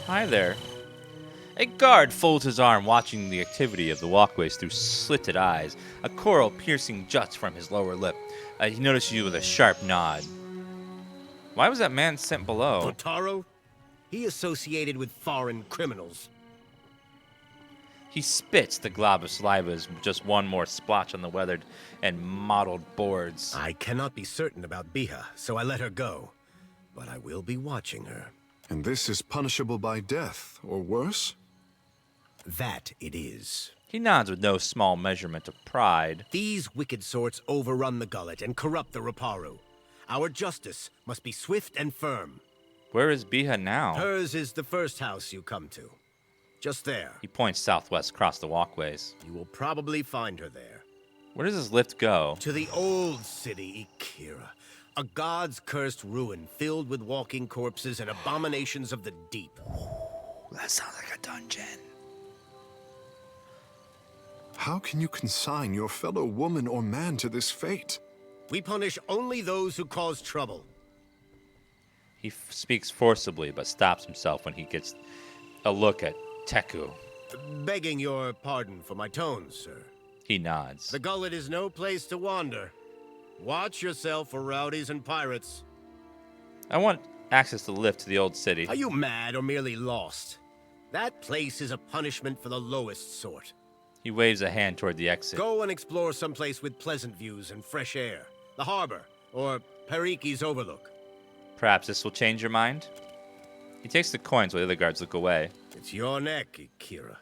C: Hi there. A guard folds his arm, watching the activity of the walkways through slitted eyes. A coral piercing juts from his lower lip. He notices you with a sharp nod. Why was that man sent below?
G: Otaro? He associated with foreign criminals.
C: He spits. The glob of saliva is just one more splotch on the weathered and mottled boards.
G: I cannot be certain about Biha, so I let her go. But I will be watching her.
D: And this is punishable by death, or worse?
G: That it is.
C: He nods with no small measurement of pride.
G: These wicked sorts overrun the Gullet and corrupt the Raparu. Our justice must be swift and firm.
C: Where is Biha now?
G: Hers is the first house you come to. Just there.
C: He points southwest across the walkways.
G: You will probably find her there.
C: Where does this lift go?
G: To the old city, Ikira. A god's cursed ruin filled with walking corpses and abominations of the deep.
W: That sounds like a dungeon.
D: How can you consign your fellow woman or man to this fate?
G: We punish only those who cause trouble.
C: He speaks forcibly, but stops himself when he gets a look at Teku.
G: Begging your pardon for my tones, sir.
C: He nods.
G: The Gullet is no place to wander. Watch yourself for rowdies and pirates.
C: I want access to the lift to the old city.
G: Are you mad or merely lost? That place is a punishment for the lowest sort.
C: He waves a hand toward the exit.
G: Go and explore someplace with pleasant views and fresh air. The harbor, or Periki's Overlook.
C: Perhaps this will change your mind? He takes the coins while the other guards look away.
G: It's your neck, Ikira.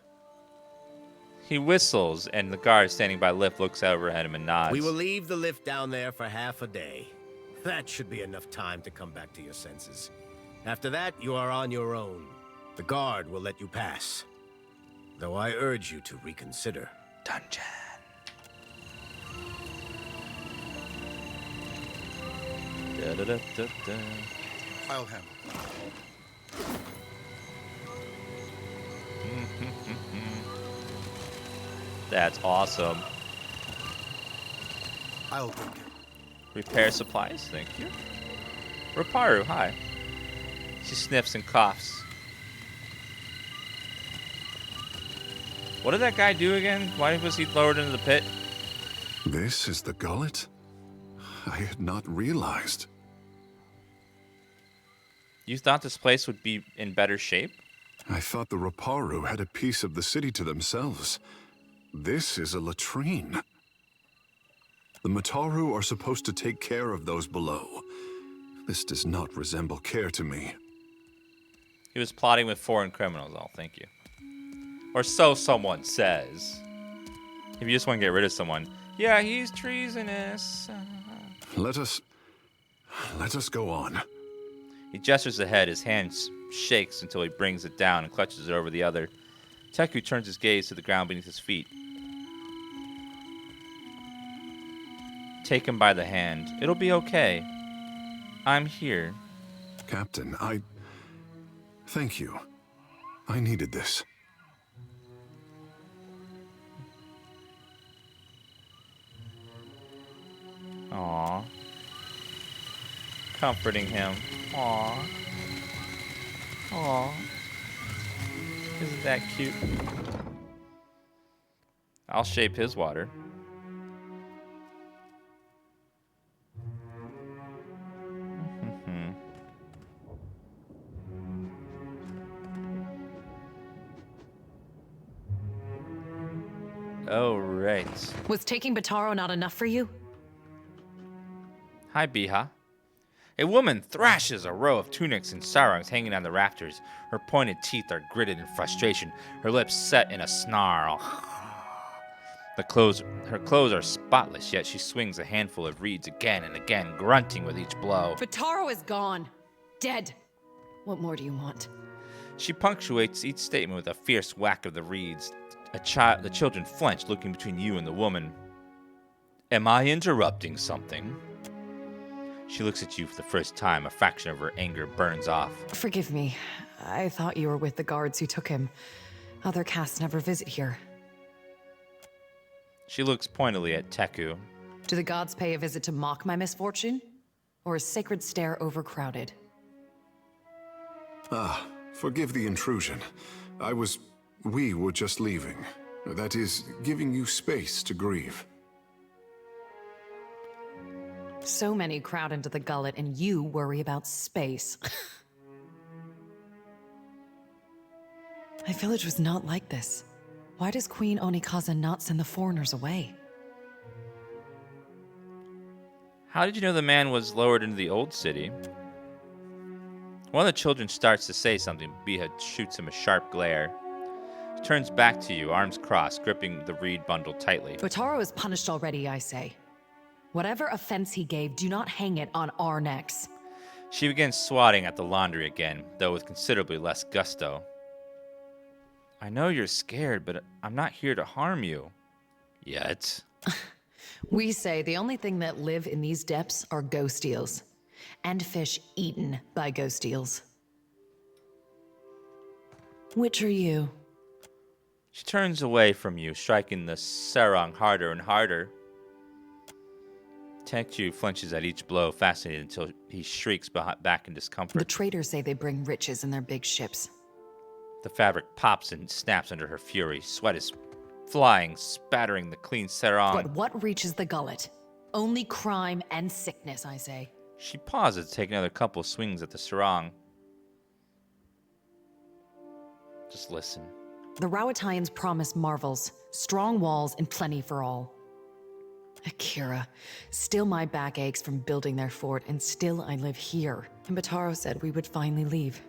C: He whistles, and the guard standing by the lift looks over at him and nods.
G: We will leave the lift down there for half a day. That should be enough time to come back to your senses. After that, you are on your own. The guard will let you pass. Though I urge you to reconsider.
W: Dungeon.
C: Da-da-da-da-da.
W: I'll handle.
C: That's awesome.
W: I'll take it.
C: Repair supplies, thank you. Raparu, hi. She sniffs and coughs. What did that guy do again? Why was he lowered into the pit?
D: This is the Gullet? I had not realized.
C: You thought this place would be in better shape?
D: I thought the Raparu had a piece of the city to themselves. This is a latrine. The Mataru are supposed to take care of those below. This does not resemble care to me.
C: He was plotting with foreign criminals, I'll thank you. Or so someone says. If you just want to get rid of someone, yeah, he's treasonous.
D: Let us go on.
C: He gestures ahead, his hand shakes until he brings it down and clutches it over the other. Teku turns his gaze to the ground beneath his feet. Take him by the hand. It'll be okay. I'm here.
D: Captain, thank you. I needed this.
C: Aww. Comforting him. Aww. Aww. Isn't that cute? I'll shape his water. Oh, right.
K: Was taking Bataro not enough for you?
C: Hi, Biha. A woman thrashes a row of tunics and sarongs hanging on the rafters. Her pointed teeth are gritted in frustration, her lips set in a snarl. Her clothes are spotless, yet she swings a handful of reeds again and again, grunting with each blow.
K: Vataro is gone. Dead. What more do you want?
C: She punctuates each statement with a fierce whack of the reeds. The children flinch, looking between you and the woman. Am I interrupting something? She looks at you for the first time. A fraction of her anger burns off.
K: Forgive me. I thought you were with the guards who took him. Other casts never visit here.
C: She looks pointedly at Teku.
K: Do the gods pay a visit to mock my misfortune? Or is Sacred Stair overcrowded?
D: Ah, forgive the intrusion. We were just leaving. That is, giving you space to grieve.
K: So many crowd into the Gullet, and you worry about space. My village was not like this. Why does Queen Onikaza not send the foreigners away?
C: How did you know the man was lowered into the old city? One of the children starts to say something. Beha shoots him a sharp glare. He turns back to you, arms crossed, gripping the reed bundle tightly.
K: Vataro is punished already, I say. Whatever offense he gave, do not hang it on our necks.
C: She begins swatting at the laundry again, though with considerably less gusto. I know you're scared, but I'm not here to harm you. Yet.
K: We say the only thing that live in these depths are ghost eels. And fish eaten by ghost eels. Which are you?
C: She turns away from you, striking the sarong harder and harder. Tekju flinches at each blow, fascinated until he shrieks back in discomfort.
K: The traders say they bring riches in their big ships.
C: The fabric pops and snaps under her fury. Sweat is flying, spattering the clean sarong.
K: But what reaches the Gullet? Only crime and sickness, I say.
C: She pauses to take another couple of swings at the sarong. Just listen.
K: The Rowataians promise marvels, strong walls, and plenty for all. Akira, still my back aches from building their fort, and still I live here. And Bataro said we would finally leave.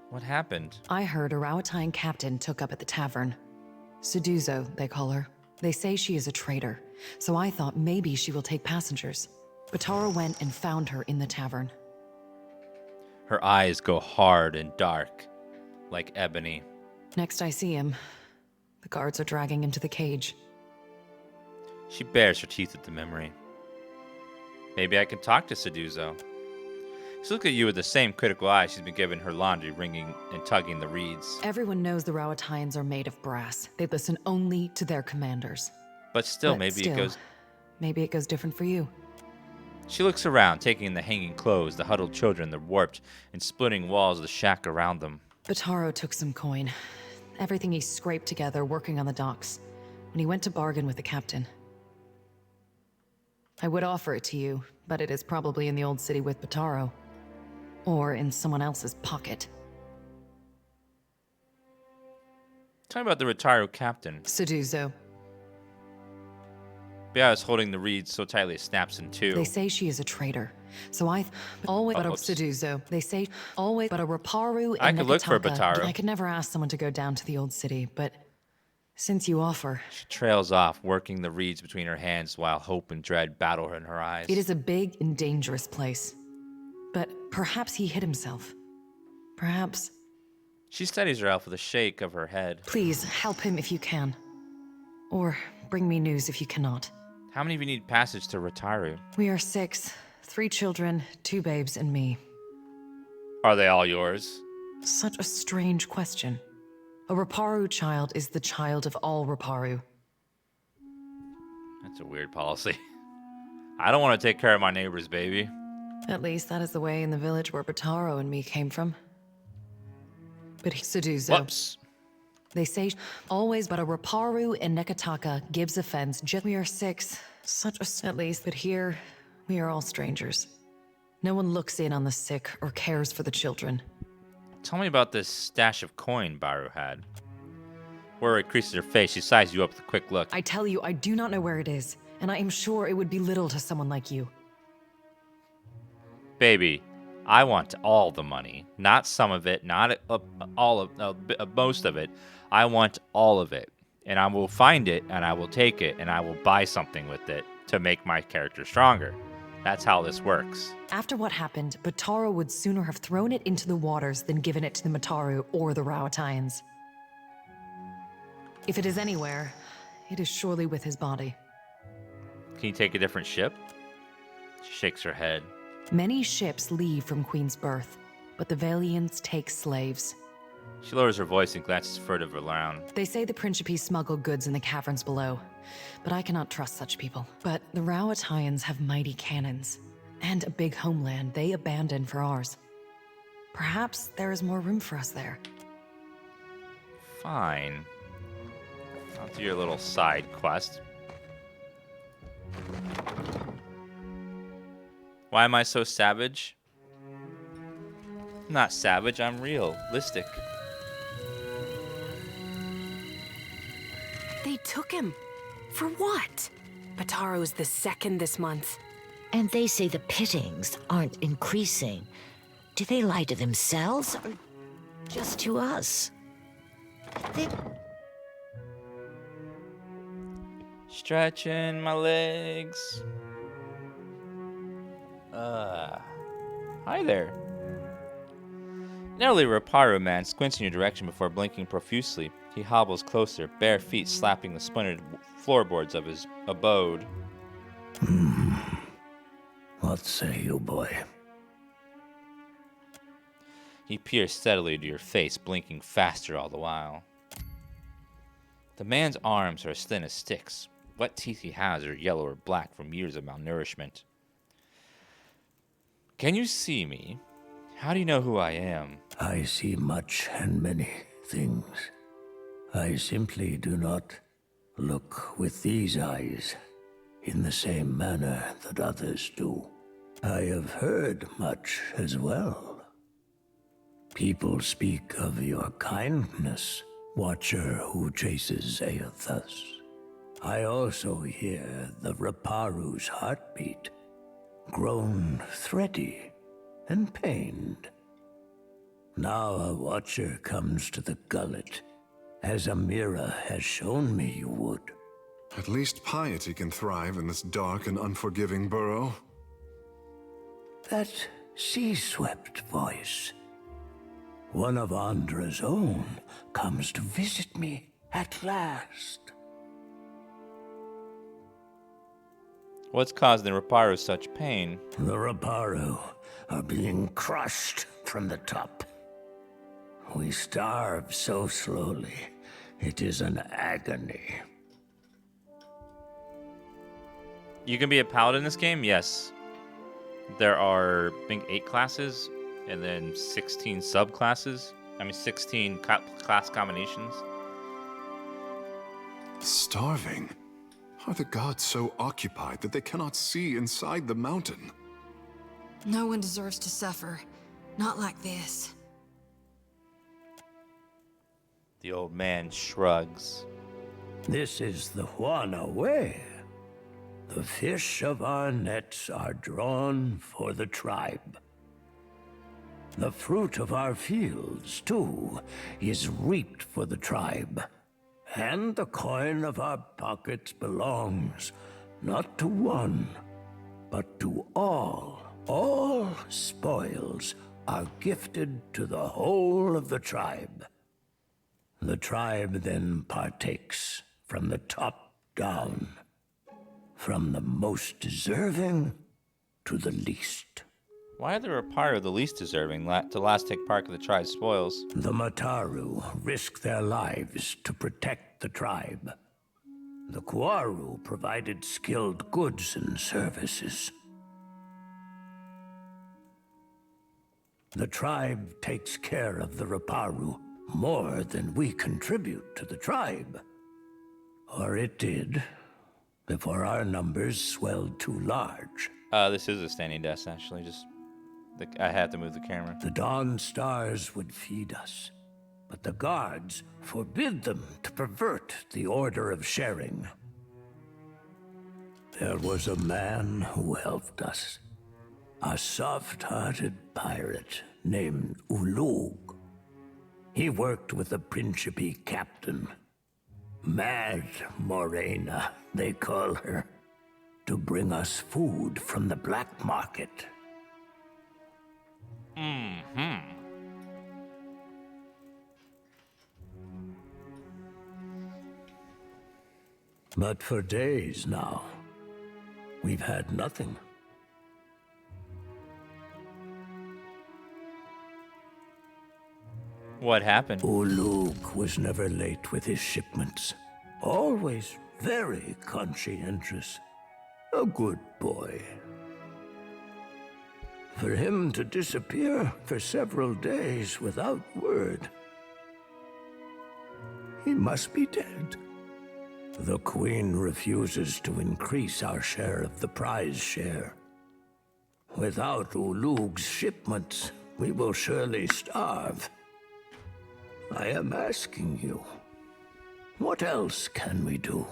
C: What happened?
K: I heard a Rowataian captain took up at the tavern. Suduzo, they call her. They say she is a traitor, so I thought maybe she will take passengers. Bataro went and found her in the tavern.
C: Her eyes go hard and dark, like ebony.
K: Next I see him, the guards are dragging him to the cage.
C: She bares her teeth at the memory. Maybe I can talk to Suduzo. She looks at you with the same critical eye she's been giving her laundry, wringing and tugging the reeds.
K: Everyone knows the Rowataians are made of brass. They listen only to their commanders.
C: But still, maybe it goes
K: different for you.
C: She looks around, taking in the hanging clothes, the huddled children, the warped and splitting walls of the shack around them.
K: Bataro took some coin. Everything he scraped together working on the docks. When he went to bargain with the captain. I would offer it to you, but it is probably in the old city with Bataro. Or in someone else's pocket.
C: Tell me about the retired captain.
K: Suduzo.
C: Bea is holding the reeds so tightly it snaps in two.
K: They say she is a traitor. So I always but a Suduzo. They say always but a Raparu and
C: I could look for
K: Nekataka.
C: Bataro.
K: I could never ask someone to go down to the old city, but since you offer.
C: She trails off, working the reeds between her hands while hope and dread battle in her eyes.
K: It is a big and dangerous place. But perhaps he hid himself. Perhaps.
C: She steadies her out with a shake of her head.
K: Please, help him if you can. Or bring me news if you cannot.
C: How many of you need passage to Rataru?
K: We are 6. 3 children, 2 babes, and me.
C: Are they all yours?
K: Such a strange question. A Raparu child is the child of all Raparu.
C: That's a weird policy. I don't want to take care of my neighbor's baby.
K: At least that is the way in the village where Bataro and me came from. But Suduzo.
C: Whoops.
K: They say always but a Raparu and Nekataka gives offense. We are 6. At least, but here, we are all strangers. No one looks in on the sick or cares for the children.
C: Tell me about this stash of coin Baru had. Worry creases her face. She sizes you up with a quick look.
K: I tell you, I do not know where it is, and I am sure it would be little to someone like you.
C: Baby, I want all the money. Not some of it, not all of most of it. I want all of it. And I will find it, and I will take it, and I will buy something with it to make my character stronger. That's how this works.
K: After what happened, Batara would sooner have thrown it into the waters than given it to the Mataru or the Rauataians. If it is anywhere, it is surely with his body.
C: Can you take a different ship? She shakes her head.
K: Many ships leave from Queen's Birth, but the Valians take slaves.
C: She lowers her voice and glances furtively around.
K: They say the Principes smuggle goods in the caverns below, but I cannot trust such people. But the Rauataians have mighty cannons, and a big homeland they abandoned for ours. Perhaps there is more room for us there.
C: Fine. I'll do your little side quest. Why am I so savage? I'm not savage, I'm realistic.
I: They took him. For what? Bataro's the second this month.
J: And they say the pittings aren't increasing. Do they lie to themselves or just to us?
C: Stretching my legs. Hi there. An elderly Raparu man squints in your direction before blinking profusely. He hobbles closer, bare feet slapping the splintered floorboards of his abode.
M: What say you, boy?
C: He peers steadily into your face, blinking faster all the while. The man's arms are as thin as sticks. What teeth he has are yellow or black from years of malnourishment. Can you see me? How do you know who I am?
M: I see much and many things. I simply do not look with these eyes in the same manner that others do. I have heard much as well. People speak of your kindness, Watcher who chases Aethus. I also hear the Raparu's heartbeat, grown thready and pained. Now a Watcher comes to the Gullet, as Amira has shown me you would.
D: At least piety can thrive in this dark and unforgiving burrow.
M: That sea-swept voice. One of Andra's own comes to visit me at last.
C: What's causing the Raparu such pain?
M: The Raparu are being crushed from the top. We starve so slowly, it is an agony.
C: You can be a paladin in this game? Yes. There are, I think, 8 classes, and then 16 subclasses. 16 class combinations.
D: Starving? Are the gods so occupied that they cannot see inside the mountain?
A: No one deserves to suffer. Not like this.
C: The old man shrugs.
M: This is the Juana way. The fish of our nets are drawn for the tribe. The fruit of our fields, too, is reaped for the tribe. And the coin of our pockets belongs not to one, but to all. All spoils are gifted to the whole of the tribe. The tribe then partakes from the top down, from the most deserving to the least.
C: Why are the Raparu the least deserving to last take part of the tribe's spoils?
M: The Mataru risk their lives to protect the tribe. The Kuaru provided skilled goods and services. The tribe takes care of the Raparu more than we contribute to the tribe. Or it did, before our numbers swelled too large.
C: This is a standing desk, actually. I had to move the camera.
M: The dawn stars would feed us, but the guards forbid them to pervert the order of sharing. There was a man who helped us. A soft-hearted pirate named Ulug. He worked with the Principe captain. Mad Morena, they call her. To bring us food from the black market.
C: Mm-hmm.
M: But for days now, we've had nothing.
C: What happened?
M: Ulug was never late with his shipments. Always very conscientious. A good boy. For him to disappear for several days without word. He must be dead. The Queen refuses to increase our share of the prize share. Without Ulug's shipments, we will surely starve. I am asking you, what else can we do?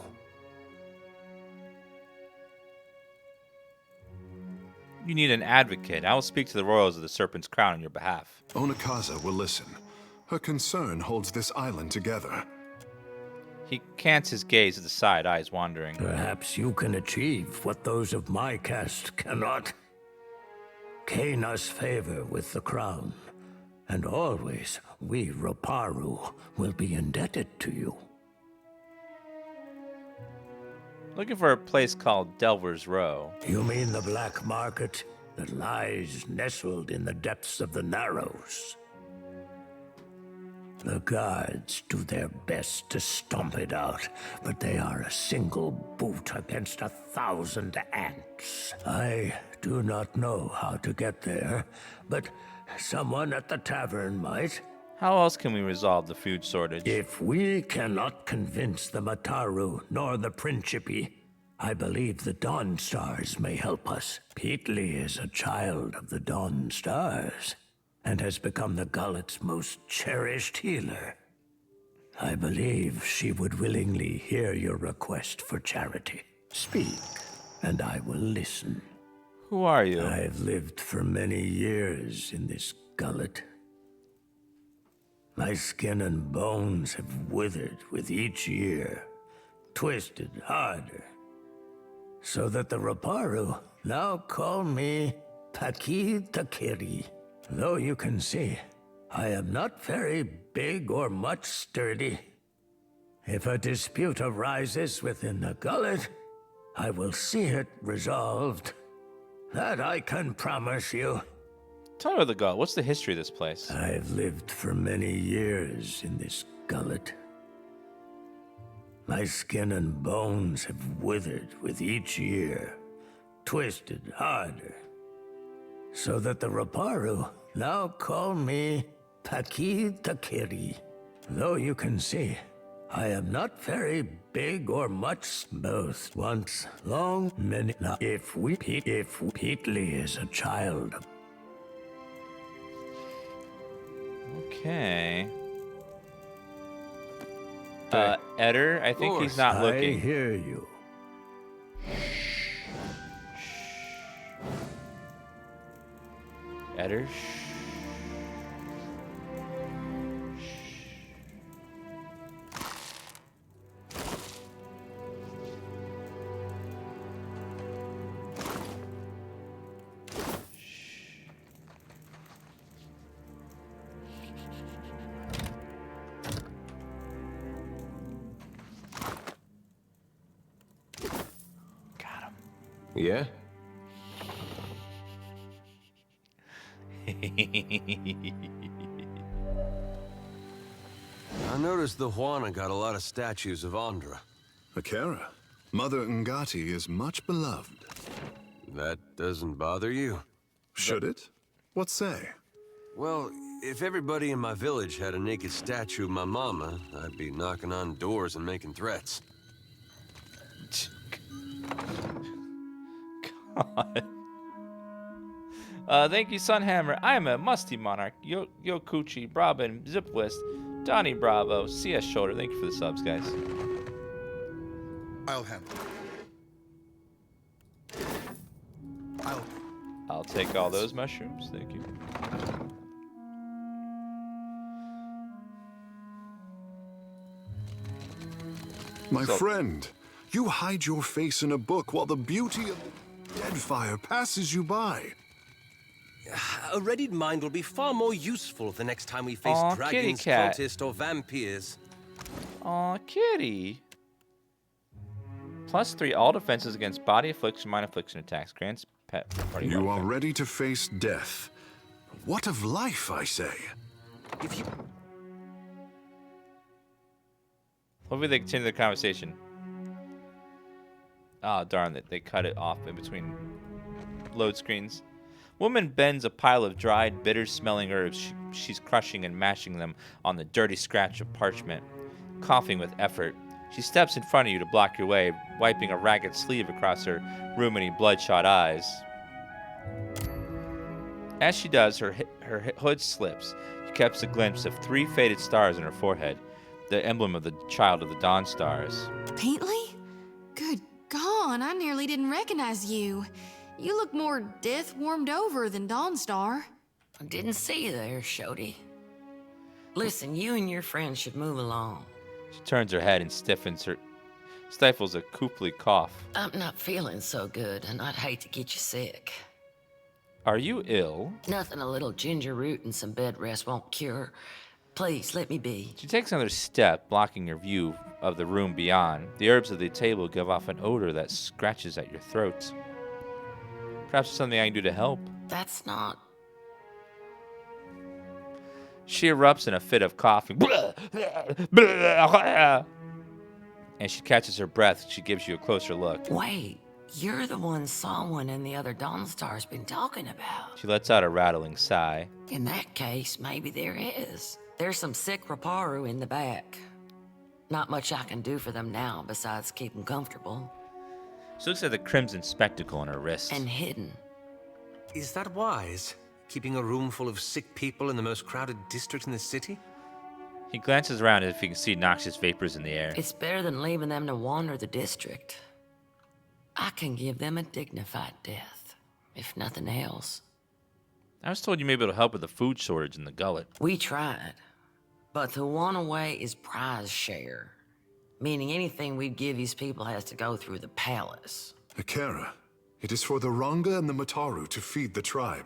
C: You need an advocate. I will speak to the royals of the Serpent's Crown on your behalf.
D: Onakaza will listen. Her concern holds this island together.
C: He cants his gaze at the side, eyes wandering.
M: Perhaps you can achieve what those of my caste cannot. Gain us favor with the crown, and always we Roparu will be indebted to you.
C: Looking for a place called Delver's Row.
M: You mean the black market that lies nestled in the depths of the Narrows? The guards do their best to stomp it out, but they are a single boot against 1,000 ants. I do not know how to get there, but someone at the tavern might.
C: How else can we resolve the food shortage?
M: If we cannot convince the Mataru nor the Principe, I believe the Dawn Stars may help us. Peatly is a child of the Dawn Stars, and has become the Gullet's most cherished healer. I believe she would willingly hear your request for charity. Speak, and I will listen.
C: Who are you?
M: I've lived for many years in this Gullet. My skin and bones have withered with each year, twisted harder, so that the Roparu now call me Taki Takiri. Though you can see, I am not very big or much sturdy. If a dispute arises within the Gullet, I will see it resolved. That I can promise you.
C: Tell her the Gullet. What's the history of this place?
M: I've lived for many years in this Gullet. My skin and bones have withered with each year, twisted harder, so that the Roparu now call me Taki Takiri. Though you can see, I am not very big or much, both once long, many. If Peatly is a child.
C: Okay. Eder, I think he's not looking.
M: I hear you.
C: Eder.
E: Yeah? I noticed the Juana got a lot of statues of Andra.
D: Akira, Mother Ngati is much beloved.
E: That doesn't bother you?
D: Should it? What say?
E: Well, if everybody in my village had a naked statue of my mama, I'd be knocking on doors and making threats.
C: God. Thank you, Sunhammer. I am a musty monarch. Yokuchi, Brabin, Ziplist, Donnie Bravo, CS Shoulder. Thank you for the subs, guys.
N: I'll handle it.
C: I'll take all those mushrooms. Thank you.
D: My friend, you hide your face in a book while the beauty of Deadfire passes you by.
E: A readied mind will be far more useful the next time we face
C: Aw,
E: dragons,
C: kitty cat.
E: cultists, or vampires.
C: Aw, kitty. +3 all defenses against body affliction, mind affliction attacks. Grants pet party.
D: You are ready to face death. What of life, I say?
E: If you...
C: Hopefully they continue the conversation. Ah, darn it. They cut it off in between load screens. Woman bends a pile of dried, bitter-smelling herbs. She's crushing and mashing them on the dirty scratch of parchment. Coughing with effort, she steps in front of you to block your way, wiping a ragged sleeve across her rheumy, bloodshot eyes. As she does, her hood slips. You catch a glimpse of 3 faded stars on her forehead, the emblem of the child of the Dawn Stars.
A: Peatley? Good God, I nearly didn't recognize you. You look more death-warmed over than Dawnstar.
J: I didn't see you there, Shody. Listen, you and your friends should move along.
C: She turns her head and stifles a cooply cough.
J: I'm not feeling so good, and I'd hate to get you sick.
C: Are you ill?
J: Nothing a little ginger root and some bed rest won't cure. Please, let me be.
C: She takes another step, blocking your view of the room beyond. The herbs of the table give off an odor that scratches at your throat. Perhaps there's something I can do to help.
J: That's not...
C: She erupts in a fit of coughing. And she catches her breath. She gives you a closer look.
J: Wait, you're the one someone and the other Dawnstar's been talking about.
C: She lets out a rattling sigh.
J: In that case, maybe there is. There's some sick Raparu in the back. Not much I can do for them now besides keep them comfortable.
C: She looks at the crimson spectacle on her wrist.
J: And hidden.
E: Is that wise? Keeping a room full of sick people in the most crowded district in the city?
C: He glances around as if he can see noxious vapors in the air.
J: It's better than leaving them to wander the district. I can give them a dignified death, if nothing else.
C: I was told you may be able to help with the food shortage in the Gullet.
J: We tried, but the one-away is prize share, meaning anything we'd give these people has to go through the palace.
D: Akara, it is for the Ranga and the Mataru to feed the tribe.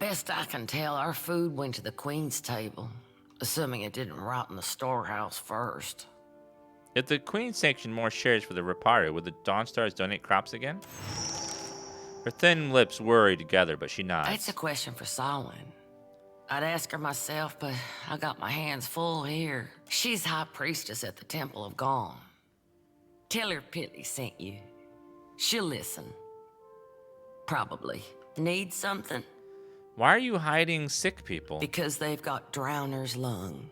J: Best I can tell, our food went to the Queen's table, assuming it didn't rot in the storehouse first.
C: If the Queen sanctioned more shares for the Raparu, would the Dawnstars donate crops again? Her thin lips worry together, but she nods.
J: That's a question for Solwyn. I'd ask her myself, but I got my hands full here. She's high priestess at the Temple of Gone. Tell her Pitley sent you. She'll listen. Probably. Need something?
C: Why are you hiding sick people?
J: Because they've got Drowner's lung.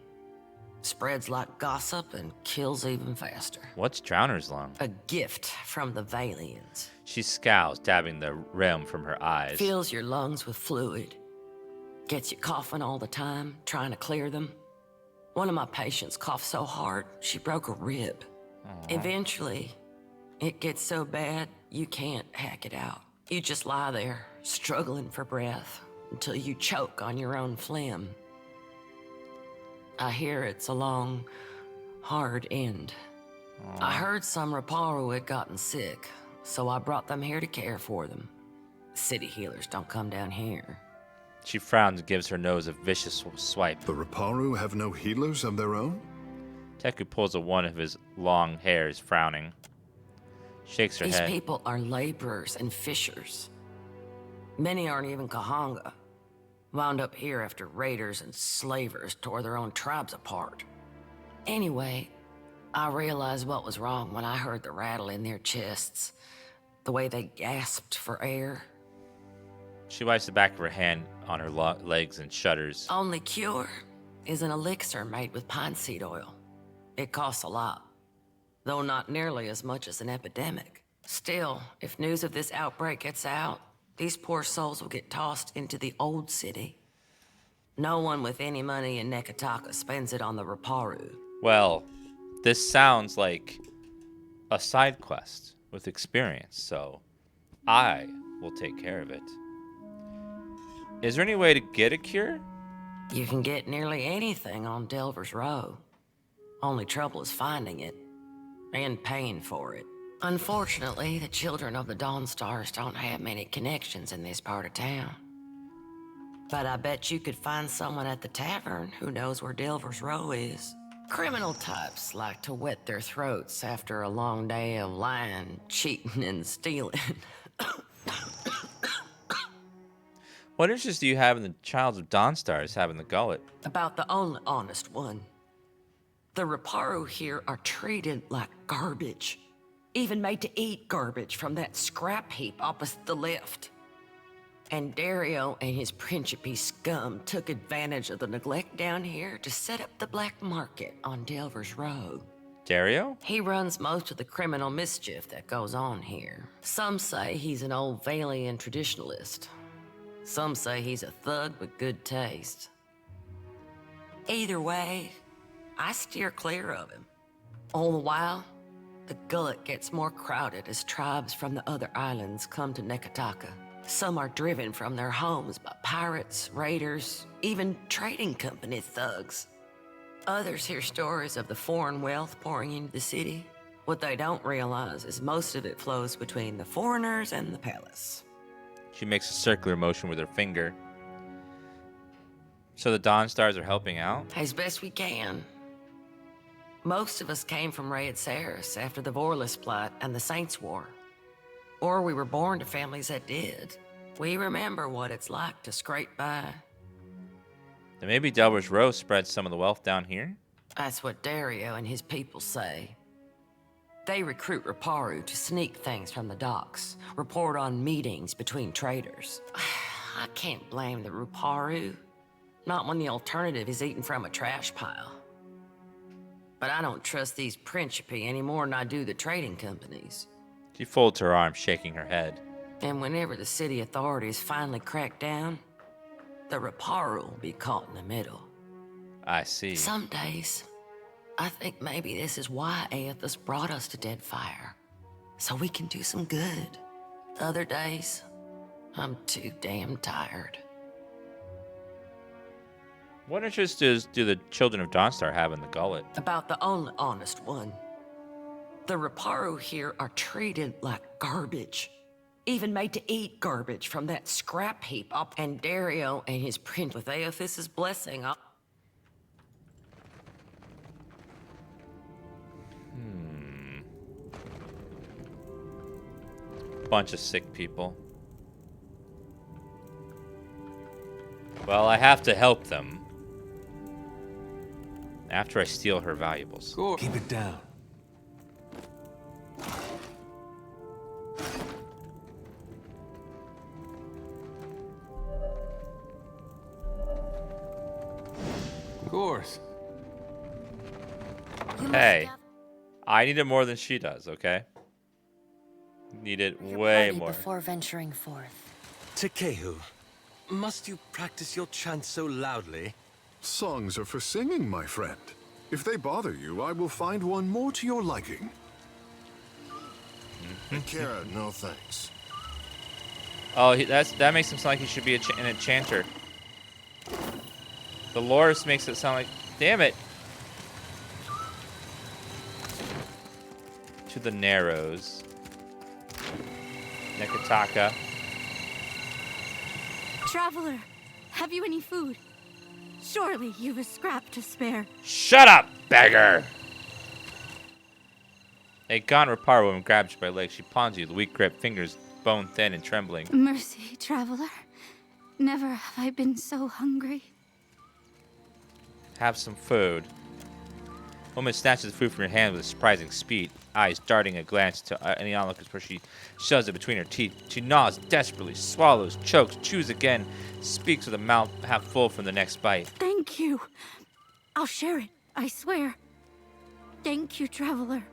J: Spreads like gossip and kills even faster.
C: What's Drowner's lung?
J: A gift from the Valians.
C: She scowls, dabbing the rim from her eyes.
J: Fills your lungs with fluid. Gets you coughing all the time, trying to clear them. One of my patients coughed so hard, she broke a rib.
C: Aww.
J: Eventually, it gets so bad, you can't hack it out. You just lie there, struggling for breath, until you choke on your own phlegm. I hear it's a long, hard end.
C: Aww.
J: I heard some Raparu had gotten sick, so I brought them here to care for them. City healers don't come down here.
C: She frowns and gives her nose a vicious swipe.
D: The Raparu have no healers of their own?
C: Teku pulls one of his long hairs, frowning. Shakes her
J: These
C: head.
J: people are laborers and fishers. Many aren't even Kahanga. Wound up here after raiders and slavers tore their own tribes apart. Anyway, I realized what was wrong when I heard the rattle in their chests. The way they gasped for air.
C: She wipes the back of her hand on her legs and shudders.
J: Only cure is an elixir made with pine seed oil. It costs a lot, though not nearly as much as an epidemic. Still, if news of this outbreak gets out, these poor souls will get tossed into the old city. No one with any money in Nekataka spends it on the Raparu.
C: Well, this sounds like a side quest with experience, so I will take care of it. Is there any way to get a cure?
J: You can get nearly anything on Delver's Row. Only trouble is finding it. And paying for it. Unfortunately, the children of the Dawnstars don't have many connections in this part of town. But I bet you could find someone at the tavern who knows where Delver's Row is. Criminal types like to wet their throats after a long day of lying, cheating, and stealing.
C: What interest do you have in the Childs of Dawnstars having the Gullet?
J: About the only honest one. The Reparu here are treated like garbage. Even made to eat garbage from that scrap heap opposite the lift. And Dario and his Principe scum took advantage of the neglect down here to set up the black market on Delver's Road.
C: Dario?
J: He runs most of the criminal mischief that goes on here. Some say he's an old Valian traditionalist. Some say he's a thug with good taste. Either way, I steer clear of him. All the while, the Gullet gets more crowded as tribes from the other islands come to Nekataka. Some are driven from their homes by pirates, raiders, even trading company thugs. Others hear stories of the foreign wealth pouring into the city. What they don't realize is most of it flows between the foreigners and the palace.
C: She makes a circular motion with her finger. So the Dawnstars are helping out?
J: As best we can. Most of us came from Raid Saris after the Vorlis Plot and the Saints War. Or we were born to families that did. We remember what it's like to scrape by.
C: Then maybe Delver's Row spreads some of the wealth down here?
J: That's what Dario and his people say. They recruit Reparu to sneak things from the docks, report on meetings between traders. I can't blame the Reparu. Not when the alternative is eating from a trash pile. But I don't trust these Principe any more than I do the trading companies.
C: She folds her arms, shaking her head.
J: And whenever the city authorities finally crack down, the Reparu will be caught in the middle.
C: I see.
J: Some days, I think maybe this is why Aethys brought us to Deadfire. So we can do some good. Other days, I'm too damn tired.
C: What interest do the children of Dawnstar have in the Gullet?
J: About the only honest one. The Reparu here are treated like garbage. Even made to eat garbage from that scrap heap up. And Dario and his prince with Aethys' blessing up.
C: Bunch of sick people. Well, I have to help them. After I steal her valuables.
E: Cool. Keep it down. Of course.
C: Hey, I need it more than she does, okay? Need it way more.
N: Before venturing forth.
U: Tekehu, must you practice your chant so loudly?
D: Songs are for singing, my friend. If they bother you, I will find one more to your liking.
O: Akira, no thanks.
C: Oh, that makes him sound like he should be an enchanter. The Loris makes it sound like... Damn it! To the Narrows. Nekataka.
Q: Traveler, have you any food? Surely you've a scrap to spare.
C: Shut up, beggar! A gaunt Repar woman grabs you by the leg. She pawns you, the weak grip, fingers bone thin and trembling.
Q: Mercy, traveler. Never have I been so hungry.
C: Have some food. Woman snatches the food from your hand with a surprising speed, eyes darting a glance to any onlookers where she shoves it between her teeth. She gnaws desperately, swallows, chokes, chews again, speaks with a mouth half full from the next bite.
Q: Thank you. I'll share it, I swear. Thank you, traveler.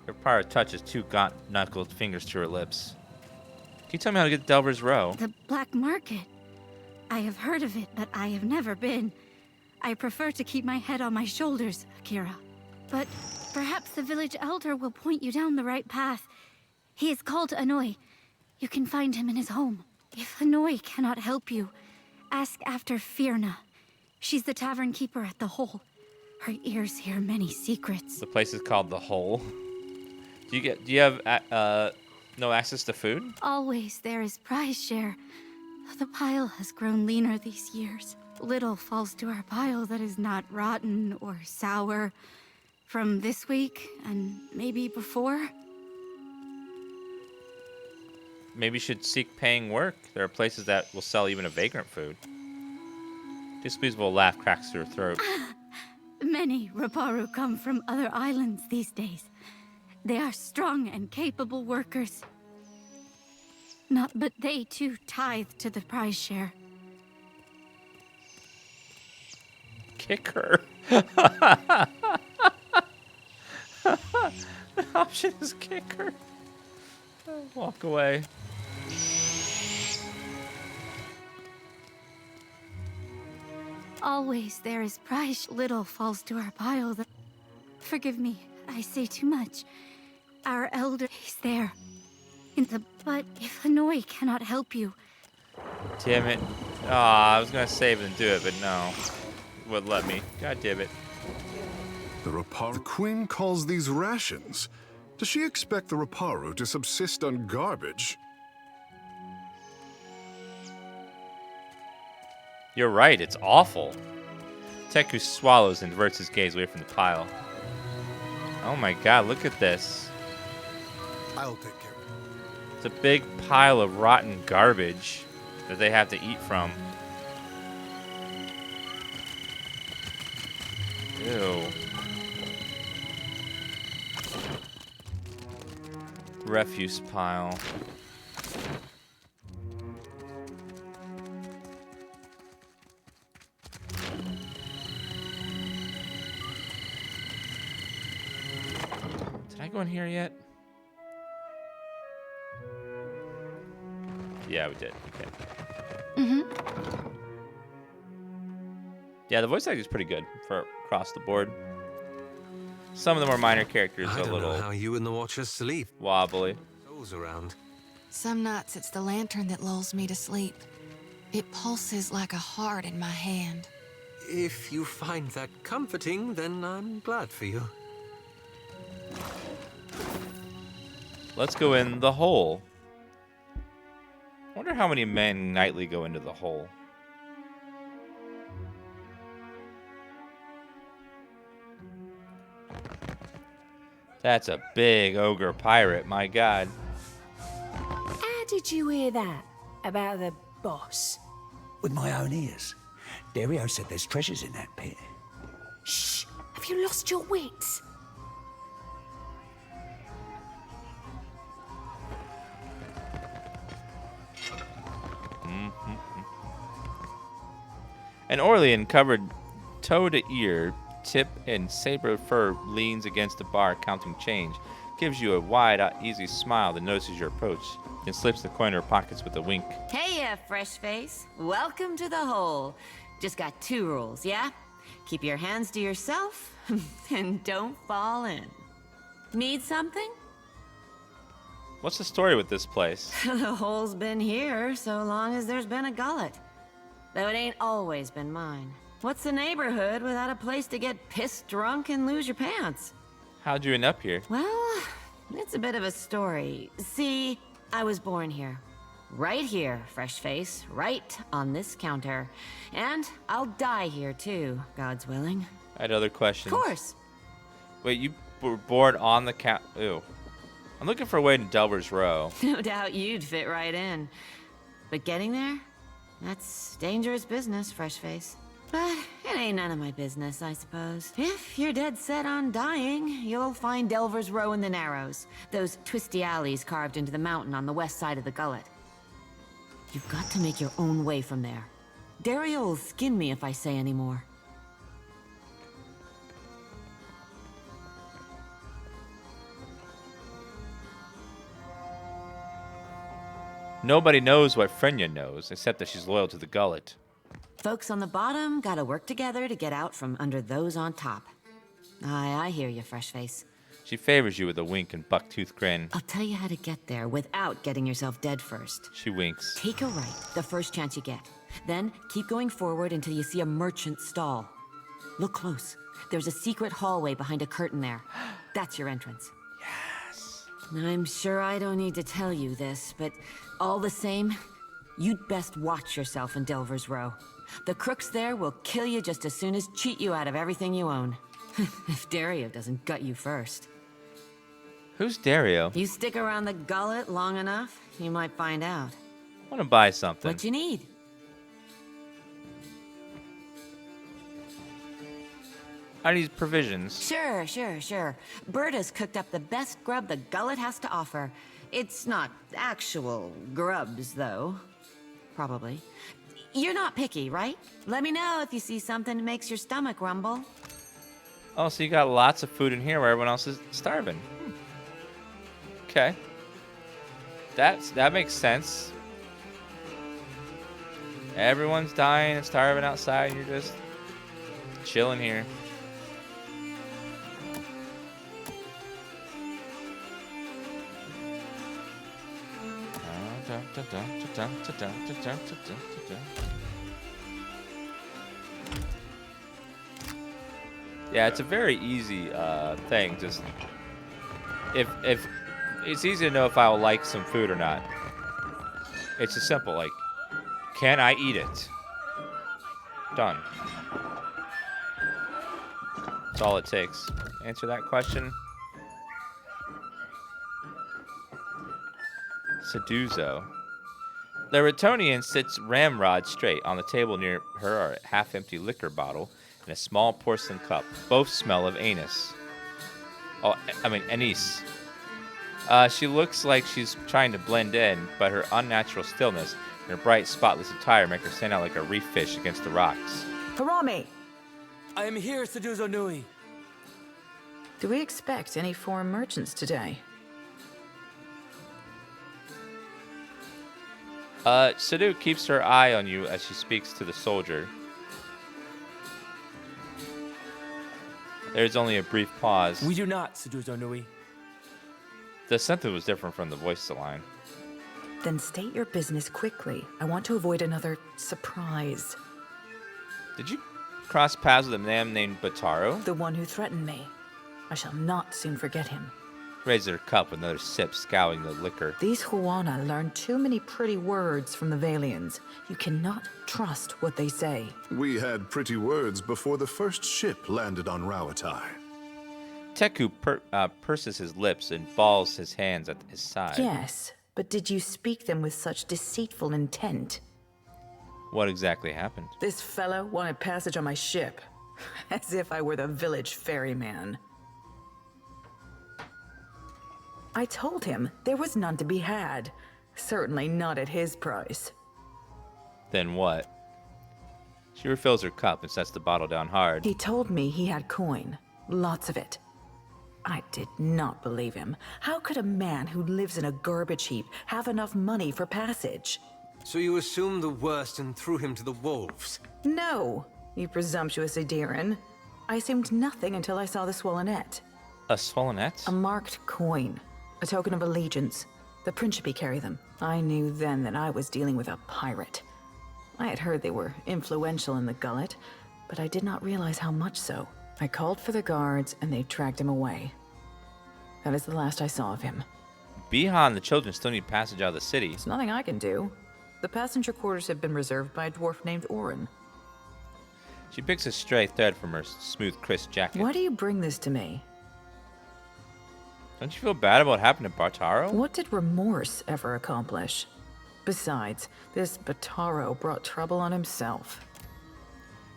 C: Her pirate touches two gaunt-knuckled fingers to her lips. Can you tell me how to get to Delver's Row?
Q: The black market. I have heard of it, but I have never been. I prefer to keep my head on my shoulders, Akira. But perhaps the village elder will point you down the right path. He is called Anoi. You can find him in his home. if Hanoi cannot help you, ask after Firna. She's the tavern keeper at the Hole. Her ears hear many secrets.
C: The place is called the Hole. Do you have no access to food?
Q: Always there is prize share. The pile has grown leaner these years. Little falls to our pile that is not rotten or sour from this week and maybe before.
C: Maybe you should seek paying work. There are places that will sell even a vagrant food. Displeasable laugh cracks through her throat.
Q: Many Raparu come from other islands these days. They are strong and capable workers. But they too tithe to the prize share.
C: Kick her. The option is kick her. Walk away.
Q: Always there is prize. Little falls to our pile that... Forgive me, I say too much. Our elder is there. But if Hanoi cannot help you...
C: Damn it. I was gonna save and do it, but no. Wouldn't let me. God damn it.
D: The Queen calls these rations. Does she expect the Raparu to subsist on garbage?
C: You're right, it's awful. Teku swallows and diverts his gaze away from the pile. Oh my god, look at this.
O: I'll take care of it.
C: It's a big pile of rotten garbage that they have to eat from. Ew. Refuse pile. Did I go in here yet? Yeah, we did. Okay. Yeah, the voice acting is pretty good for across the board. Some of the more minor characters are a little.
W: I don't know how you and the Watchers sleep.
C: Wobbly.
W: Those around.
A: Some nights it's the lantern that lulls me to sleep. It pulses like a heart in my hand.
W: If you find that comforting, then I'm glad for you.
C: Let's go in the hole. I wonder how many men nightly go into the hole. That's a big ogre pirate, my god.
N: How did you hear that about the boss?
M: With my own ears. Dario said there's treasures in that pit.
N: Shh! Have you lost your wits?
C: An Orlean covered toe to ear, tip and saber fur leans against the bar counting change, gives you a wide, easy smile that notices your approach, then slips the coin in her pockets with a wink.
H: Hey, fresh face. Welcome to the Hole. Just got 2 rules, yeah? Keep your hands to yourself, and don't fall in. Need something?
C: What's the story with this place?
H: The Hole's been here so long as there's been a Gullet. Though it ain't always been mine. What's the neighborhood without a place to get pissed drunk and lose your pants?
C: How'd you end up here?
H: Well, it's a bit of a story. See, I was born here. Right here, fresh face. Right on this counter. And I'll die here too, God's willing.
C: I had other questions.
H: Of course.
C: Wait, you were born on the count? Ew. I'm looking for a way to Delver's Row.
H: No doubt you'd fit right in. But getting there? That's dangerous business, fresh face. But it ain't none of my business, I suppose. If you're dead set on dying, you'll find Delver's Row in the Narrows. Those twisty alleys carved into the mountain on the west side of the Gullet. You've got to make your own way from there. Dario will skin me if I say any more.
C: Nobody knows what Frenya knows, except that she's loyal to the Gullet.
H: Folks on the bottom gotta work together to get out from under those on top. Aye, I hear you, fresh face.
C: She favors you with a wink and buck-tooth grin.
H: I'll tell you how to get there without getting yourself dead first.
C: She winks.
H: Take a right the first chance you get. Then keep going forward until you see a merchant stall. Look close. There's a secret hallway behind a curtain there. That's your entrance.
C: Yes.
H: I'm sure I don't need to tell you this, but all the same, you'd best watch yourself in Delver's Row. The crooks there will kill you just as soon as cheat you out of everything you own. If Dario doesn't gut you first.
C: Who's Dario?
H: You stick around the Gullet long enough, you might find out.
C: I want to buy something.
H: What you need?
C: I need provisions.
H: Sure. Berta's cooked up the best grub the Gullet has to offer. It's not actual grubs, though. Probably. You're not picky, right? Let me know if you see something that makes your stomach rumble.
C: Oh, so you got lots of food in here where everyone else is starving. Okay. That makes sense. Everyone's dying and starving outside, and you're just chilling here. Yeah, it's a very easy thing. Just if it's easy to know if I will like some food or not. It's just simple, like, can I eat it? Done. That's all it takes. Answer that question. Seduzo. The Retonian sits ramrod straight. On the table near her are a half-empty liquor bottle and a small porcelain cup. Both smell of anise. Oh, I mean, anise. She looks like she's trying to blend in, but her unnatural stillness and her bright, spotless attire make her stand out like a reef fish against the rocks.
P: Harami!
S: I am here, Seduzo Nui.
P: Do we expect any foreign merchants today?
C: Sadu keeps her eye on you as she speaks to the soldier. There's only a brief pause.
S: We do not, Seduzo Nui.
C: The sentence was different from the voice of the line.
P: Then state your business quickly. I want to avoid another surprise.
C: Did you cross paths with a man named Bataro?
P: The one who threatened me. I shall not soon forget him.
C: Raised her cup with another sip, scouring the liquor.
P: These Huana learn too many pretty words from the Valians. You cannot trust what they say.
D: We had pretty words before the first ship landed on Rauatai.
C: Teku purses his lips and balls his hands at his side.
P: Yes, but did you speak them with such deceitful intent?
C: What exactly happened?
P: This fellow wanted passage on my ship, as if I were the village ferryman. I told him there was none to be had. Certainly not at his price.
C: Then what? She refills her cup and sets the bottle down hard.
P: He told me he had coin. Lots of it. I did not believe him. How could a man who lives in a garbage heap have enough money for passage?
W: So you assumed the worst and threw him to the wolves?
P: No, you presumptuous Adiran. I assumed nothing until I saw the swollenette.
C: A swollenette?
P: A marked coin. A token of allegiance. The Principe carry them. I knew then that I was dealing with a pirate. I had heard they were influential in the Gullet, but I did not realize how much so. I called for the guards, and they dragged him away. That is the last I saw of him.
C: Bihan and the children still need passage out of the city.
P: There's nothing I can do. The passenger quarters have been reserved by a dwarf named Orin.
C: She picks a stray thread from her smooth, crisp jacket.
P: Why do you bring this to me?
C: Don't you feel bad about what happened to Bataro?
P: What did remorse ever accomplish? Besides, this Bataro brought trouble on himself.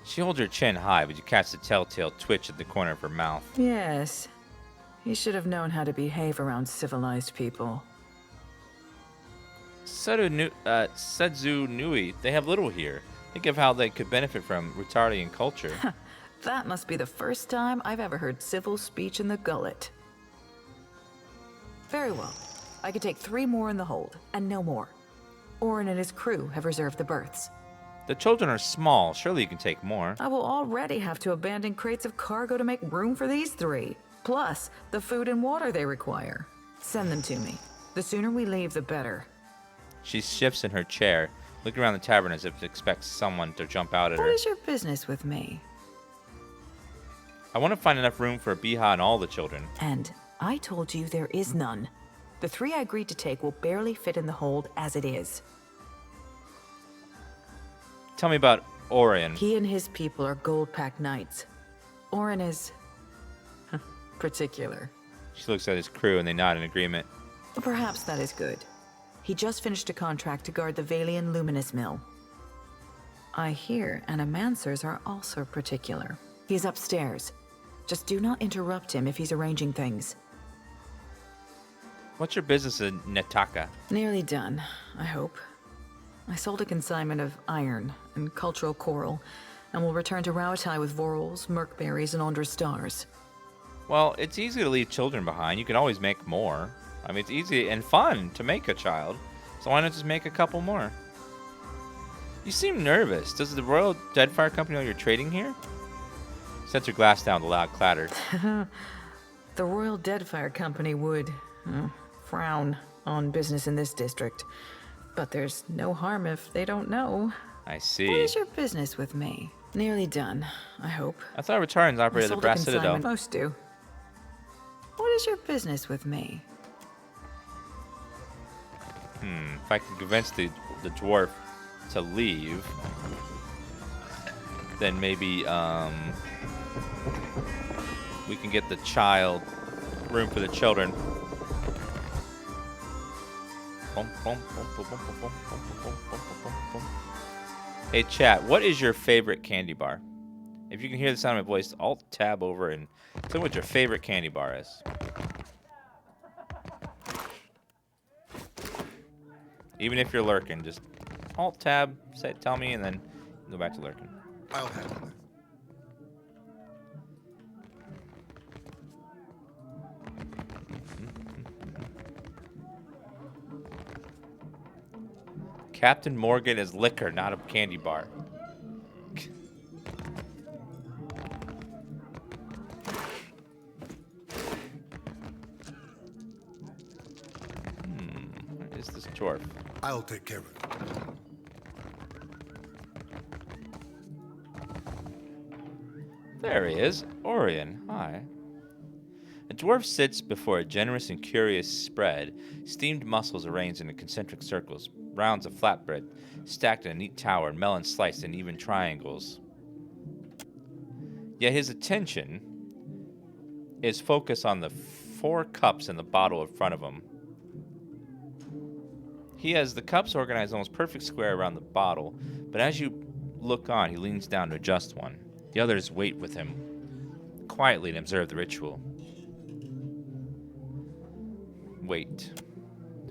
C: She holds her chin high, but you catch the telltale twitch at the corner of her mouth.
P: Yes. He should have known how to behave around civilized people.
C: Sedzu Nui, they have little here. Think of how they could benefit from Rutardian culture.
P: That must be the first time I've ever heard civil speech in the Gullet. Very well. I could take 3 more in the hold, and no more. Orin and his crew have reserved the berths.
C: The children are small. Surely you can take more.
P: I will already have to abandon crates of cargo to make room for these 3. Plus, the food and water they require. Send them to me. The sooner we leave, the better.
C: She shifts in her chair, looking around the tavern as if it expects someone to jump out at her.
P: What is your business with me?
C: I want to find enough room for Biha and all the children.
P: And I told you there is none. The 3 I agreed to take will barely fit in the hold as it is.
C: Tell me about Orion.
P: He and his people are gold pack knights. Orion is particular.
C: She looks at his crew and they nod in agreement.
P: Perhaps that is good. He just finished a contract to guard the Valian Luminous Mill. I hear animancers are also particular. He's upstairs. Just do not interrupt him if he's arranging things.
C: What's your business in Netaka?
P: Nearly done, I hope. I sold a consignment of iron and cultural coral, and will return to Rauatai with Vorals, Merkberries, and Ondra stars.
C: Well, it's easy to leave children behind. You can always make more. I mean, it's easy and fun to make a child, so why not just make a couple more? You seem nervous. Does the Royal Deadfire Company know you're trading here? Sets her glass down with a loud clatter.
P: The Royal Deadfire Company would frown on business in this district, but there's no harm if they don't know.
C: I see.
P: What is your business with me? Nearly done, I hope.
C: I thought Retarans operated the Brass Citadel.
P: Most do. What is your business with me?
C: If I can convince the dwarf to leave, then maybe we can get the room for the children. Hey chat, what is your favorite candy bar? If you can hear the sound of my voice, Alt-tab over and tell me what your favorite candy bar is. Even if you're lurking, just Alt-tab, tell me, and then go back to lurking.
O: I'll handle it.
C: Captain Morgan is liquor, not a candy bar. Where is this dwarf?
O: I'll take care of it.
C: There he is, Orion. Hi. A dwarf sits before a generous and curious spread, steamed mussels arranged in concentric circles, rounds of flatbread stacked in a neat tower, and melons sliced in even triangles. Yet his attention is focused on the 4 cups in the bottle in front of him. He has the cups organized almost perfect square around the bottle, but as you look on, he leans down to adjust one. The others wait with him, quietly, and observe the ritual. Wait.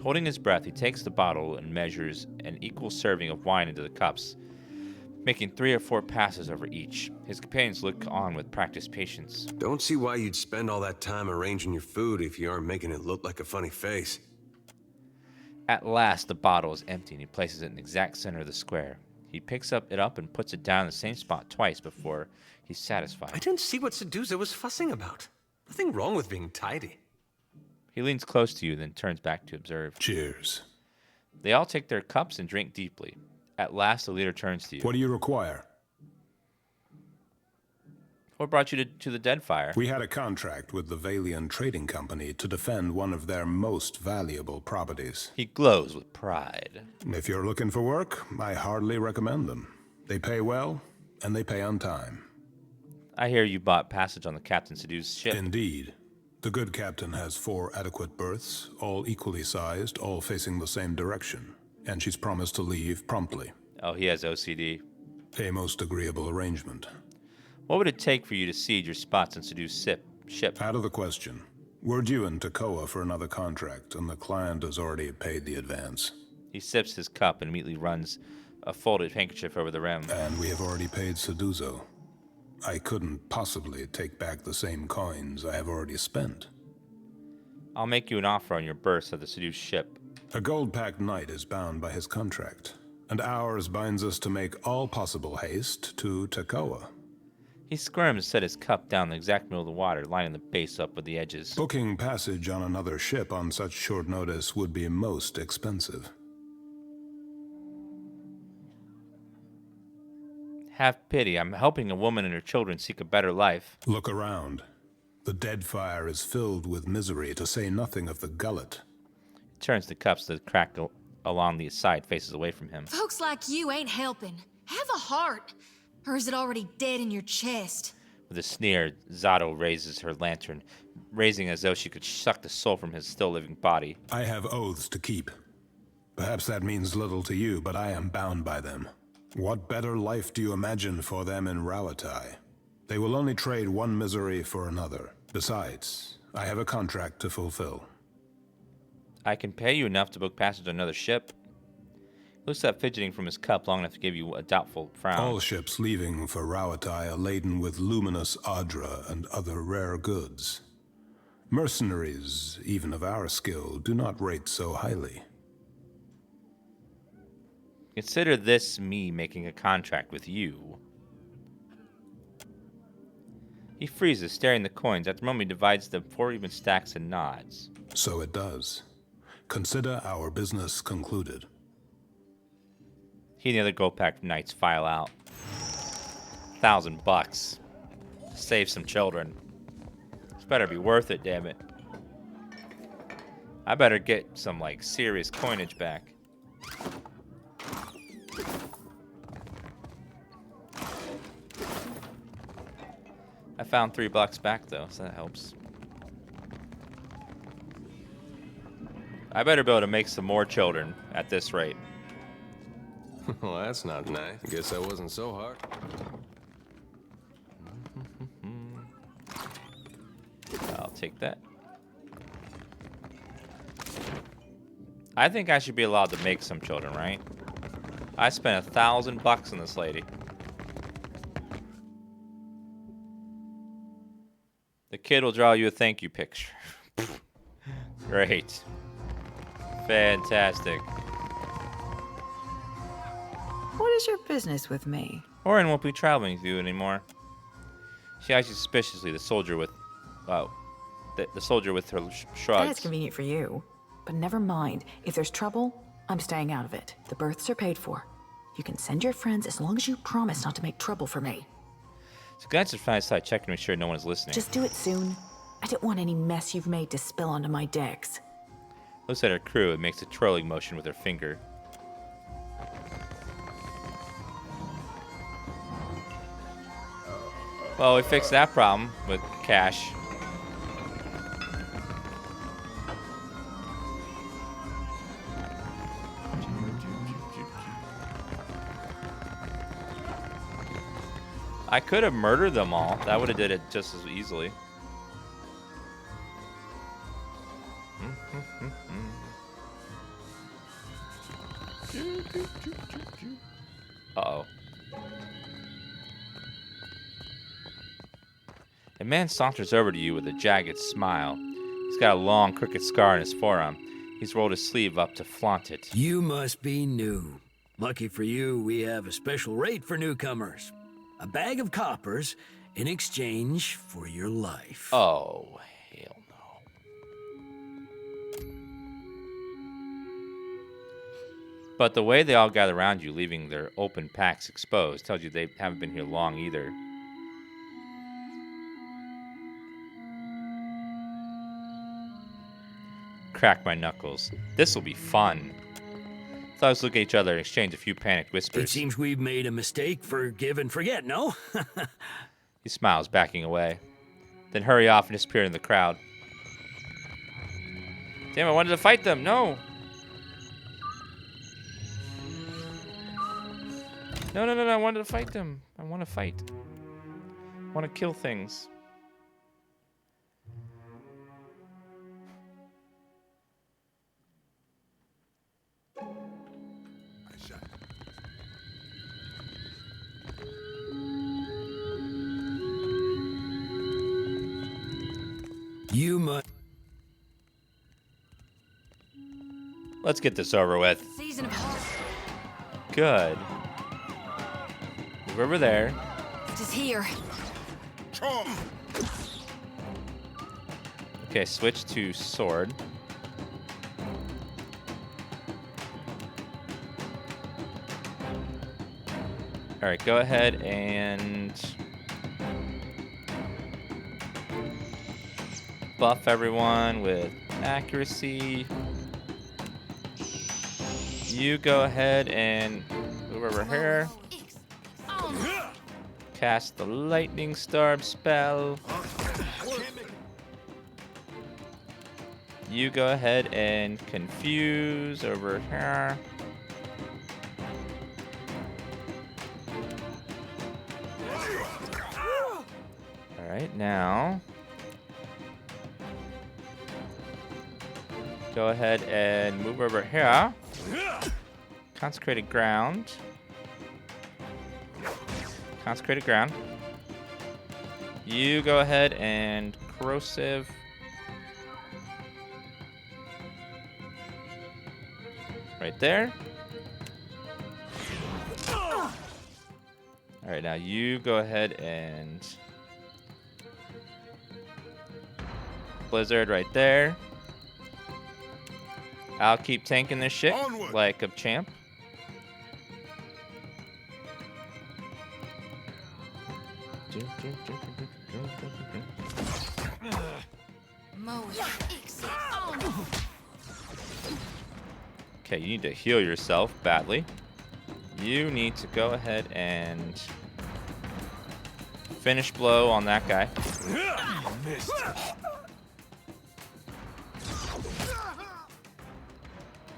C: Holding his breath, he takes the bottle and measures an equal serving of wine into the cups, making 3 or 4 passes over each. His companions look on with practiced patience.
E: Don't see why you'd spend all that time arranging your food if you aren't making it look like a funny face.
C: At last, the bottle is empty, and he places it in the exact center of the square. He picks it up and puts it down in the same spot twice before he's satisfied.
W: I didn't see what Seduza was fussing about. Nothing wrong with being tidy.
C: He leans close to you, then turns back to observe.
D: Cheers.
C: They all take their cups and drink deeply. At last, the leader turns to you.
D: What do you require?
C: What brought you to the Deadfire?
D: We had a contract with the Valian Trading Company to defend one of their most valuable properties.
C: He glows with pride.
D: If you're looking for work, I hardly recommend them. They pay well, and they pay on time.
C: I hear you bought passage on the Captain Sedu's ship.
D: Indeed. The good captain has 4 adequate berths, all equally sized, all facing the same direction. And she's promised to leave promptly.
C: Oh, he has OCD.
D: A most agreeable arrangement.
C: What would it take for you to cede your spots in Sedu's ship?
D: Out of the question. We're due in Takoa for another contract, and the client has already paid the advance.
C: He sips his cup and immediately runs a folded handkerchief over the rim.
D: And we have already paid Seduzo. I couldn't possibly take back the same coins I have already spent.
C: I'll make you an offer on your berth of the Sedu's ship.
D: A gold-packed knight is bound by his contract, and ours binds us to make all possible haste to Takoa.
C: He squirms and set his cup down in the exact middle of the water, lining the base up with the edges.
D: Booking passage on another ship on such short notice would be most expensive.
C: Have pity. I'm helping a woman and her children seek a better life.
D: Look around. The Deadfire is filled with misery, to say nothing of the Gullet.
C: He turns the cups to the crack along the side, faces away from him.
A: Folks like you ain't helping. Have a heart. Or is it already dead in your chest?
C: With a sneer, Zato raises her lantern, raising as though she could suck the soul from his still-living body.
D: I have oaths to keep. Perhaps that means little to you, but I am bound by them. What better life do you imagine for them in Rauatai? They will only trade one misery for another. Besides, I have a contract to fulfill.
C: I can pay you enough to book passage on another ship. He looks up, fidgeting from his cup long enough to give you a doubtful frown.
D: All ships leaving for Rauatai are laden with luminous Adra and other rare goods. Mercenaries, even of our skill, do not rate so highly.
C: Consider this me making a contract with you. He freezes, staring at the coins. After a moment, he divides them 4 even stacks and nods.
D: So it does. Consider our business concluded.
C: He and the other gold pack knights file out. $1,000. Save some children. This better be worth it, damn it. I better get some, like, serious coinage back. I found $3 back, though, so that helps. I better be able to make some more children at this rate.
E: Well, that's not nice. I guess that wasn't so hard.
C: I'll take that. I think I should be allowed to make some children, right? I spent $1,000 on this lady. The kid will draw you a thank you picture. Great. Fantastic.
P: What is your business with me?
C: Orin won't be traveling with you anymore. She eyes you suspiciously. The soldier with, the soldier with her shrugs.
P: That's convenient for you. But never mind. If there's trouble, I'm staying out of it. The berths are paid for. You can send your friends as long as you promise not to make trouble for me.
C: So glances from outside, checking to make sure no one is listening.
P: Just do it soon. I don't want any mess you've made to spill onto my decks.
C: Looks at her crew and makes a twirling motion with her finger. Well, we fixed that problem with cash. I could have murdered them all. That would have did it just as easily. Uh-oh. A man saunters over to you with a jagged smile. He's got a long, crooked scar on his forearm. He's rolled his sleeve up to flaunt it.
R: You must be new. Lucky for you, we have a special rate for newcomers. A bag of coppers in exchange for your life.
C: Oh, hell no. But the way they all gather around you, leaving their open packs exposed, tells you they haven't been here long either. Crack my knuckles. This will be fun. Thugs look at each other and exchange a few panicked whispers.
R: It seems we've made a mistake. Forgive and forget, no?
C: He smiles, backing away. Then hurry off and disappear in the crowd. Damn, I wanted to fight them. No. No, I wanted to fight them. I want to fight. I want to kill things.
R: You must.
C: Let's get this over with.
A: Season of Heart.
C: Good. Move over there.
A: It is here.
O: Charge!
C: Okay, switch to sword. All right, go ahead and buff everyone with accuracy. You go ahead and move over here. Cast the lightning storm spell. You go ahead and confuse over here. All right, now go ahead and move over here. Consecrated ground. Consecrated ground. You go ahead and corrosive. Right there. All right, now you go ahead and blizzard right there. I'll keep tanking this shit like a champ. Okay, you need to heal yourself badly. You need to go ahead and finish blow on that guy.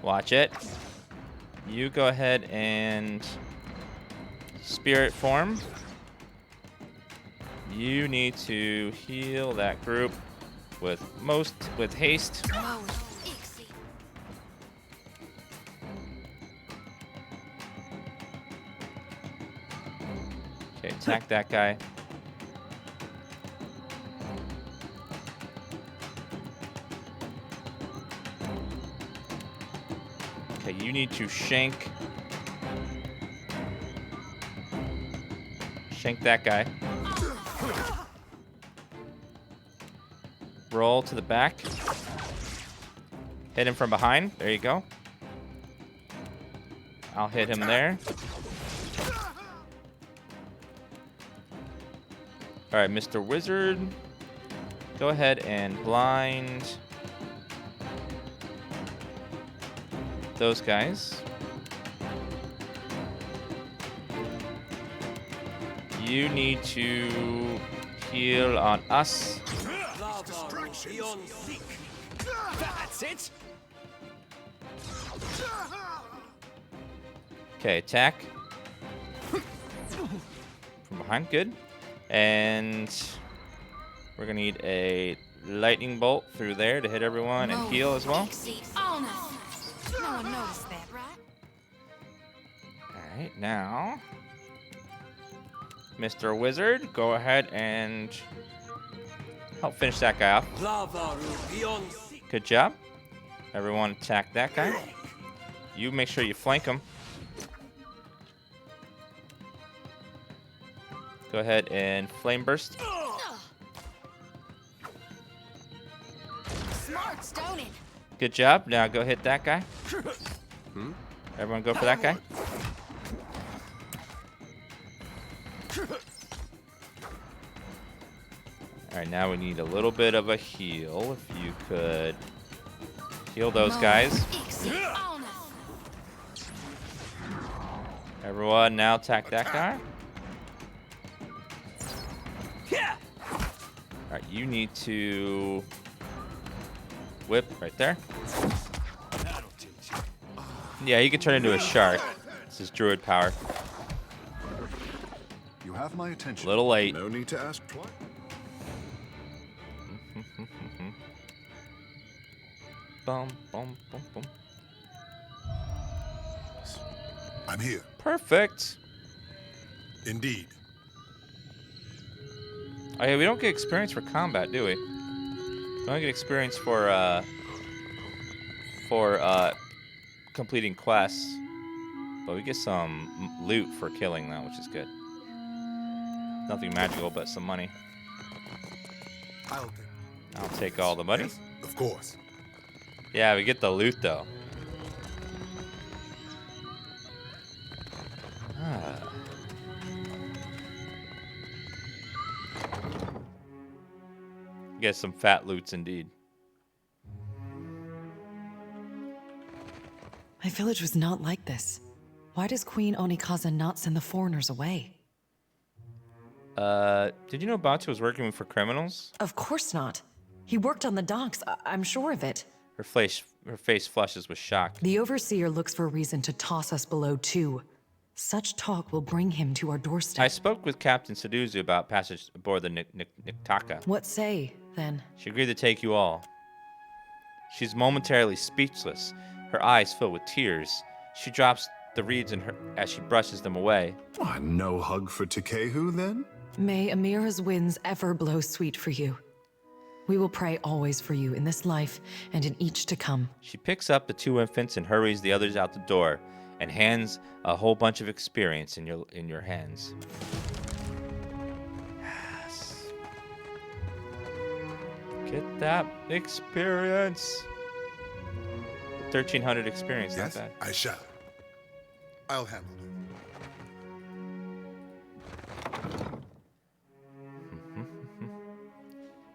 C: Watch it. You go ahead and spirit form. You need to heal that group with haste. Okay, attack that guy. Okay, you need to shank that guy. Roll to the back. Hit him from behind. There you go. I'll hit him there. All right, Mr. Wizard. Go ahead and blind those guys. You need to heal on us.
W: That's it.
C: Okay, attack. From behind, good. And we're gonna need a lightning bolt through there to hit everyone and heal as well.
A: No one noticed that, right?
C: Alright, now Mr. Wizard, go ahead and help finish that guy off. Good job. Everyone attack that guy. You make sure you flank him. Go ahead and flame burst.
A: Smart, don't it?
C: Good job. Now go hit that guy. Everyone go for that guy. Alright, now we need a little bit of a heal. If you could heal those guys. Everyone now attack that guy. Alright, you need to whip right there. Yeah, you can turn into a shark. This is druid power.
D: You have my attention.
C: Little late.
D: No need to ask twice.
C: Bum, bum, bum, bum.
O: I'm here.
C: Perfect.
O: Indeed.
C: Oh yeah, we don't get experience for combat, do we? We don't get experience for completing quests, but we get some loot for killing them, which is good. Nothing magical, but some money. I'll take all the money.
O: Yes, of course.
C: Yeah, we get the loot though. Ah. Get some fat loots indeed.
L: My village was not like this. Why does Queen Onikaza not send the foreigners away?
C: Did you know Bacho was working for criminals?
L: Of course not. He worked on the docks, I'm sure of it.
C: Her face flushes with shock.
L: The Overseer looks for a reason to toss us below too. Such talk will bring him to our doorstep.
C: I spoke with Captain Saduzu about passage aboard the Niktaka.
L: What say, then?
C: She agreed to take you all. She's momentarily speechless. Her eyes fill with tears. She drops the reeds in her as she brushes them away.
D: No hug for Takehu, then?
L: May Amira's winds ever blow sweet for you. We will pray always for you in this life and in each to come.
C: She picks up the 2 infants and hurries the others out the door and hands a whole bunch of experience in your hands. Yes. Get that experience. 1,300 experience,
O: Yes,
C: not bad.
O: I shall. I'll handle it.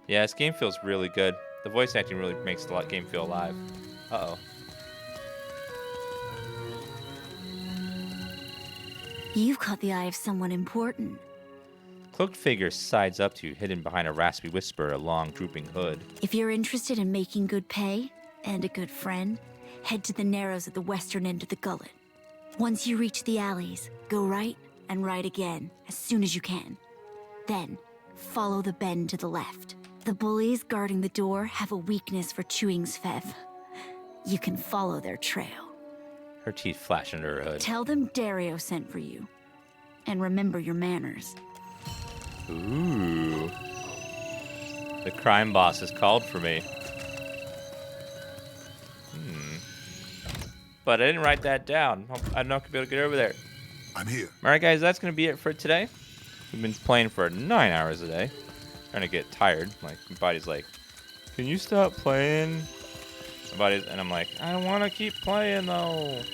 C: Yeah, this game feels really good. The voice acting really makes the game feel alive. Uh-oh.
Q: You've caught the eye of someone important.
C: Cloaked figure sides up to you, hidden behind a raspy whisper, a long, drooping hood.
Q: If you're interested in making good pay and a good friend, head to the narrows at the western end of the Gullet. Once you reach the alleys, go right and right again as soon as you can. Then, follow the bend to the left. The bullies guarding the door have a weakness for chewing Svev. You can follow their trail.
C: Her teeth flash under her hood.
Q: Tell them Dario sent for you. And remember your manners.
C: Ooh. The crime boss has called for me. But I didn't write that down. I'm not going to be able to get over there.
O: I'm here.
C: Alright guys, that's going to be it for today. We've been playing for 9 hours a day. Starting to get tired. Like, my body's like, can you stop playing? My body's, and I'm like, I want to keep playing though.